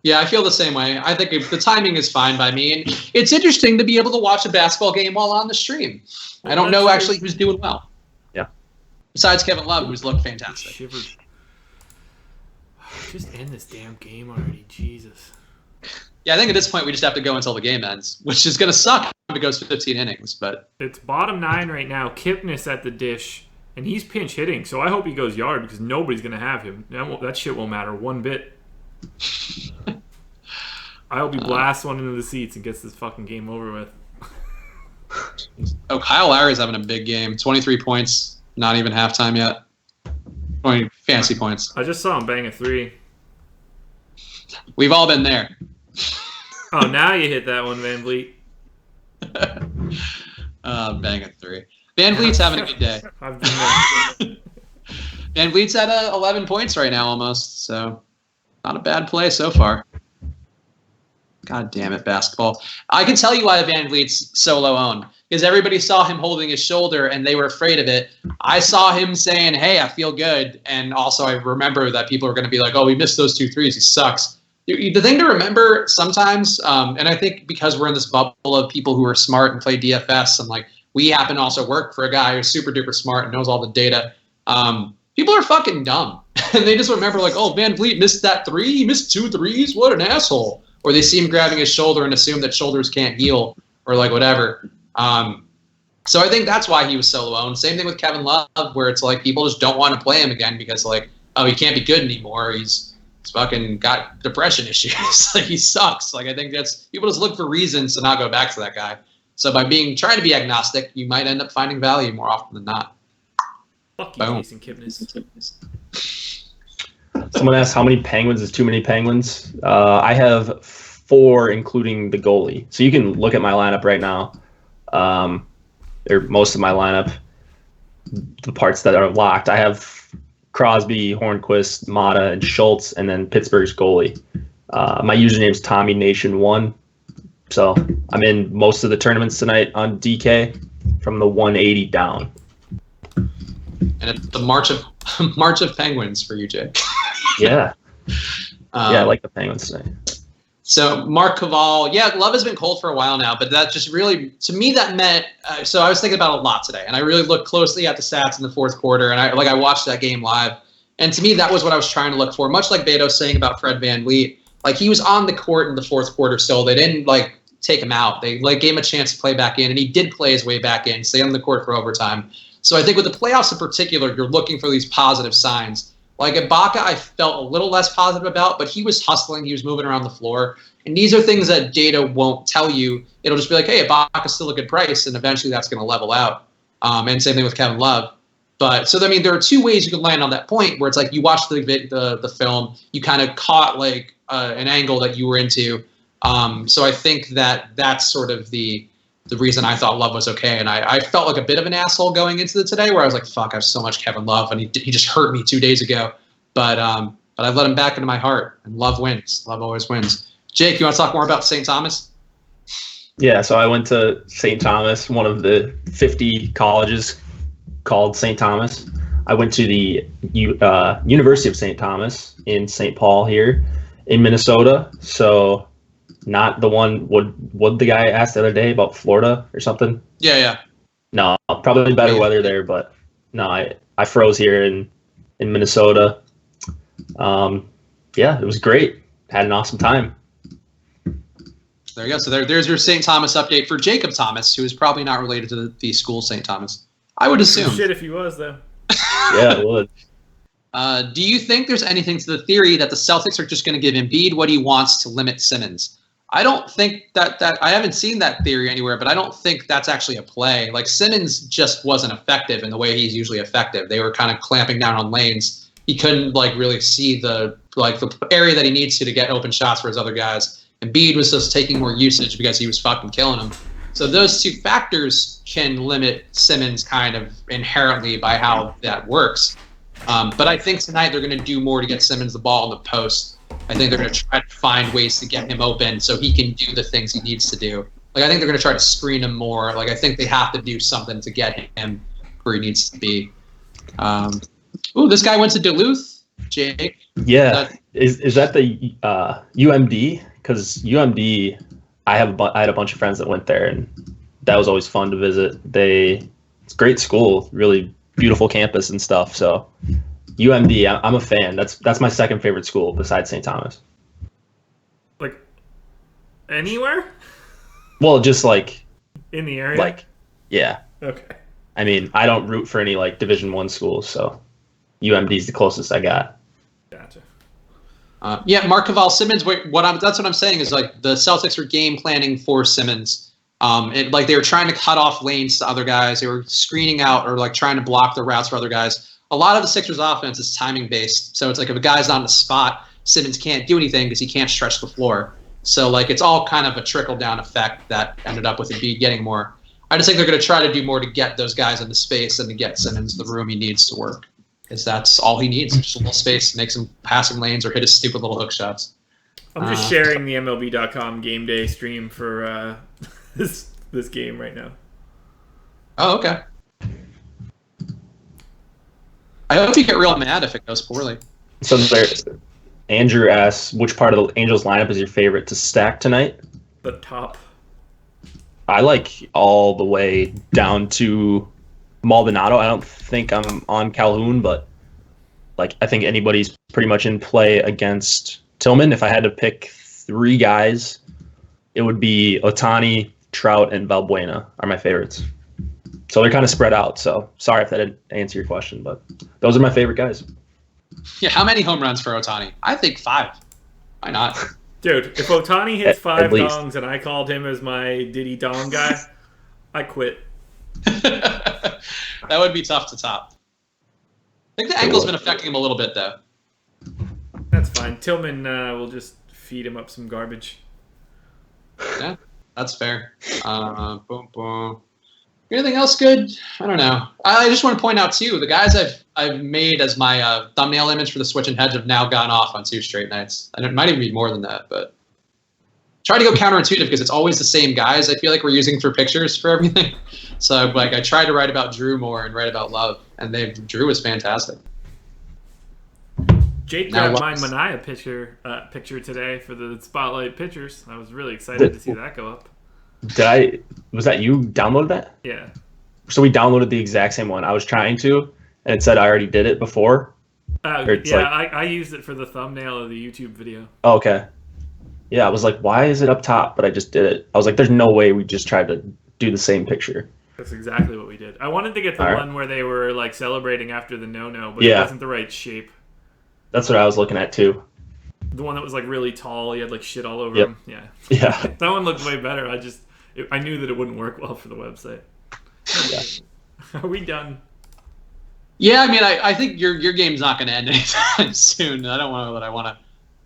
Yeah, I feel the same way. I think the timing is fine by me. And it's interesting to be able to watch a basketball game while on the stream. I don't know actually who's doing well. Yeah. Besides Kevin Love, who's looked fantastic. Shivers. Just end this damn game already. Jesus. Yeah, I think at this point we just have to go until the game ends, which is going to suck if it goes 15 innings. But it's bottom 9 right now. Kipnis at the dish, and he's pinch hitting. So I hope he goes yard because nobody's going to have him. That shit won't matter one bit. I hope he blasts one into the seats and gets this fucking game over with. Kyle Lowry's having a big game. 23 points, not even halftime yet. 20 fantasy points. I just saw him bang a 3. We've all been there. Oh, now you hit that one, Van Vliet. Bang a 3. Van Vliet's having a good day. I've been there. Van Vliet's at 11 points right now almost, so not a bad play so far. God damn it, basketball. I can tell you why Van Vliet's so low owned. Because everybody saw him holding his shoulder and they were afraid of it. I saw him saying, hey, I feel good. And also I remember that people are going to be like, oh, we missed those 2 threes. He sucks. The thing to remember sometimes, and I think because we're in this bubble of people who are smart and play DFS, and like we happen to also work for a guy who's super duper smart and knows all the data, people are fucking dumb. And they just remember like, oh, Van Vliet missed that 3. He missed 2 threes. What an asshole. Or they see him grabbing his shoulder and assume that shoulders can't heal or like whatever. So I think that's why he was so low owned. Same thing with Kevin Love, where it's like people just don't want to play him again because like, oh, he can't be good anymore. He's fucking got depression issues. Like he sucks. Like I think that's people just look for reasons to not go back to that guy. So by trying to be agnostic, you might end up finding value more often than not. Fuck you, Jason Kipnis. Someone asked how many Penguins is too many Penguins. I have 4, including the goalie. So you can look at my lineup right now. Or most of my lineup, the parts that are locked. I have Crosby, Hornquist, Mata, and Schultz, and then Pittsburgh's goalie. My username's TommyNation1. So I'm in most of the tournaments tonight on DK from the 180 down. And it's the March of Penguins for you, Jay. Yeah. I like the Penguins tonight. So Mark Caval, Love has been cold for a while now, but that just really, to me, that meant. So I was thinking about it a lot today, and I really looked closely at the stats in the fourth quarter, and I watched that game live, and to me, that was what I was trying to look for. Much like Beto's saying about Fred VanVleet, like he was on the court in the fourth quarter still. They didn't like take him out. They like gave him a chance to play back in, and he did play his way back in, stay on the court for overtime. So I think with the playoffs in particular, you're looking for these positive signs. Like Ibaka, I felt a little less positive about, but he was hustling. He was moving around the floor. And these are things that data won't tell you. It'll just be like, hey, Ibaka's still a good price, and eventually that's going to level out. And same thing with Kevin Love. But so, I mean, there are 2 ways you can land on that point where it's like you watched the film, you kind of caught like an angle that you were into. So I think that's sort of the reason I thought Love was okay. And I felt like a bit of an asshole going into today, where I was like, fuck, I have so much Kevin Love, and he just hurt me 2 days ago. But I've let him back into my heart, and Love wins. Love always wins. Jake, you want to talk more about St. Thomas? Yeah, so I went to St. Thomas, one of the 50 colleges called St. Thomas. I went to the University of St. Thomas in St. Paul here in Minnesota. So not the one, what the guy asked the other day about Florida or something? Yeah. No, probably better weather there, but no, I froze here in Minnesota. Yeah, it was great. Had an awesome time. There you go. So there's your St. Thomas update for Jacob Thomas, who is probably not related to the school St. Thomas. I would assume. Shit if he was, though. Yeah, it would. Do you think there's anything to the theory that the Celtics are just going to give Embiid what he wants to limit Simmons? I don't think that I haven't seen that theory anywhere, but I don't think that's actually a play. Like, Simmons just wasn't effective in the way he's usually effective. They were kind of clamping down on lanes. He couldn't really see the area that he needs to get open shots for his other guys. Embiid was just taking more usage because he was fucking killing him. So those two factors can limit Simmons kind of inherently by how that works. But I think tonight they're going to do more to get Simmons the ball in the post. I think they're going to try to find ways to get him open so he can do the things he needs to do. I think they're going to try to screen him more. I think they have to do something to get him where he needs to be. This guy went to Duluth, Jake. Yeah. Is that the UMD? Because UMD, I had a bunch of friends that went there, and that was always fun to visit. It's a great school, really beautiful campus and stuff. So UMD, I'm a fan. That's my second favorite school besides St. Thomas. Like anywhere? Well, just in the area. Yeah. Okay. I mean, I don't root for any Division I schools, so UMD is the closest I got. Gotcha. Mark Caval Simmons. That's what I'm saying is the Celtics were game planning for Simmons. They were trying to cut off lanes to other guys. They were screening out or trying to block the routes for other guys. A lot of the Sixers offense is timing based. So it's if a guy's not in the spot, Simmons can't do anything because he can't stretch the floor. So it's all kind of a trickle down effect that ended up with Embiid getting more. I just think they're going to try to do more to get those guys into space and to get Simmons the room he needs to work. Because that's all he needs, just a little space to make some passing lanes or hit his stupid little hook shots. I'm just sharing the MLB.com game day stream for this game right now. Oh, okay. I hope you get real mad if it goes poorly. So Andrew asks, which part of the Angels lineup is your favorite to stack tonight? The top. I like all the way down to Maldonado. I don't think I'm on Calhoun, but I think anybody's pretty much in play against Tillman. If I had to pick three guys, it would be Ohtani, Trout, and Valbuena are my favorites. So they're kind of spread out. So sorry if that didn't answer your question, but those are my favorite guys. Yeah, how many home runs for Ohtani? I think 5. Why not? Dude, if Ohtani hits 5 at least. dongs and I called him as my Diddy Dong guy, I quit. That would be tough to top. I think the ankle's been affecting him a little bit, though. That's fine. Tillman will just feed him up some garbage. Yeah, that's fair. Boom. Anything else good? I don't know. I just want to point out, too, the guys I've made as my thumbnail image for the Switch and Hedge have now gone off on 2 straight nights. And it might even be more than that, but try to go counterintuitive because it's always the same guys I feel like we're using for pictures for everything. So I tried to write about Drew more and write about Love, and Drew was fantastic. Jake grabbed my Mania picture today for the Spotlight pictures. I was really excited to see that go up. Was that you downloaded that? Yeah. So we downloaded the exact same one. I was trying to, and it said I already did it before. I used it for the thumbnail of the YouTube video. Oh, okay. Yeah, I was like, why is it up top? But I just did it. I was like, there's no way we just tried to do the same picture. That's exactly what we did. I wanted to get the one where they were celebrating after the no-no, but it wasn't the right shape. That's what I was looking at too. The one that was really tall, he had shit all over him. Yeah. That one looked way better. I knew that it wouldn't work well for the website. Yeah. Are we done? Yeah, I mean, I think your game's not going to end anytime soon. I want to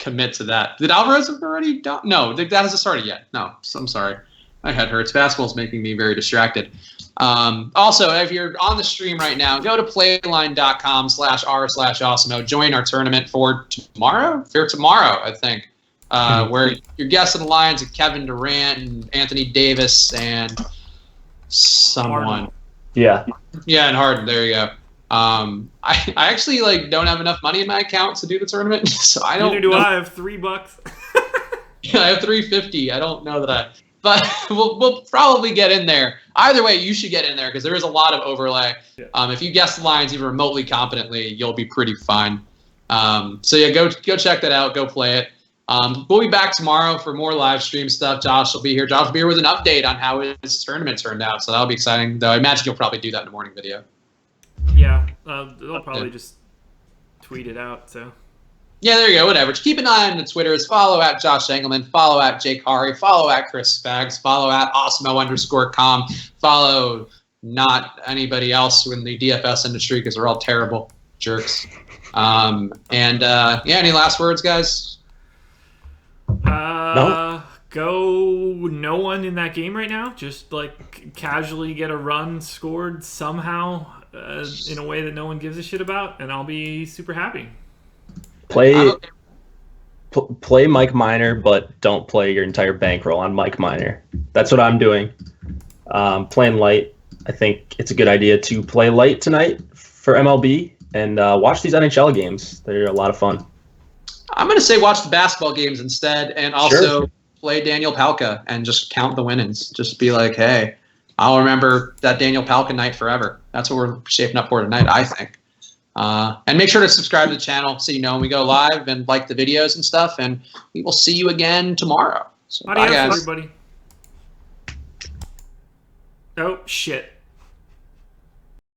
commit to that. Did Alvarez have already done? No, that hasn't started yet. No, so I'm sorry. My head hurts. Basketball's making me very distracted. Also, if you're on the stream right now, go to playline.com/r/awesemo. Join our tournament for tomorrow, I think, where you're guessing the lines of Kevin Durant and Anthony Davis and someone. Harden. Yeah. Yeah, and Harden. There you go. I actually don't have enough money in my account to do the tournament, so I don't. Neither do I. have $3. Yeah, I have $3.50. I don't know that but we'll probably get in there. Either way, you should get in there because there is a lot of overlay. Yeah. If you guess the lines even remotely competently, you'll be pretty fine. So yeah, go check that out. Go play it. We'll be back tomorrow for more live stream stuff. Josh will be here. Josh will be here with an update on how his tournament turned out. So that'll be exciting. Though I imagine you'll probably do that in the morning video. Yeah, they'll probably just tweet it out. So. Yeah, there you go. Whatever. Just keep an eye on the Twitters. Follow at Josh Engelman. Follow at Jake Hari. Follow at Chris Spags. Follow at Osmo_com. Follow not anybody else in the DFS industry because they're all terrible jerks. Yeah, any last words, guys? No. Go no one in that game right now. Just casually get a run scored somehow in a way that no one gives a shit about, and I'll be super happy. Play Mike Minor, but don't play your entire bankroll on Mike Minor. That's what I'm doing. Playing light. I think it's a good idea to play light tonight for MLB and watch these NHL games. They're a lot of fun. I'm going to say watch the basketball games instead, and also play Daniel Palka and just count the winnings. Just be like, hey, I'll remember that Daniel Palka night forever. That's what we're shaping up for tonight, I think. And make sure to subscribe to the channel so you know when we go live and like the videos and stuff. And we will see you again tomorrow. So, Adios, bye, guys. everybody. Oh, shit.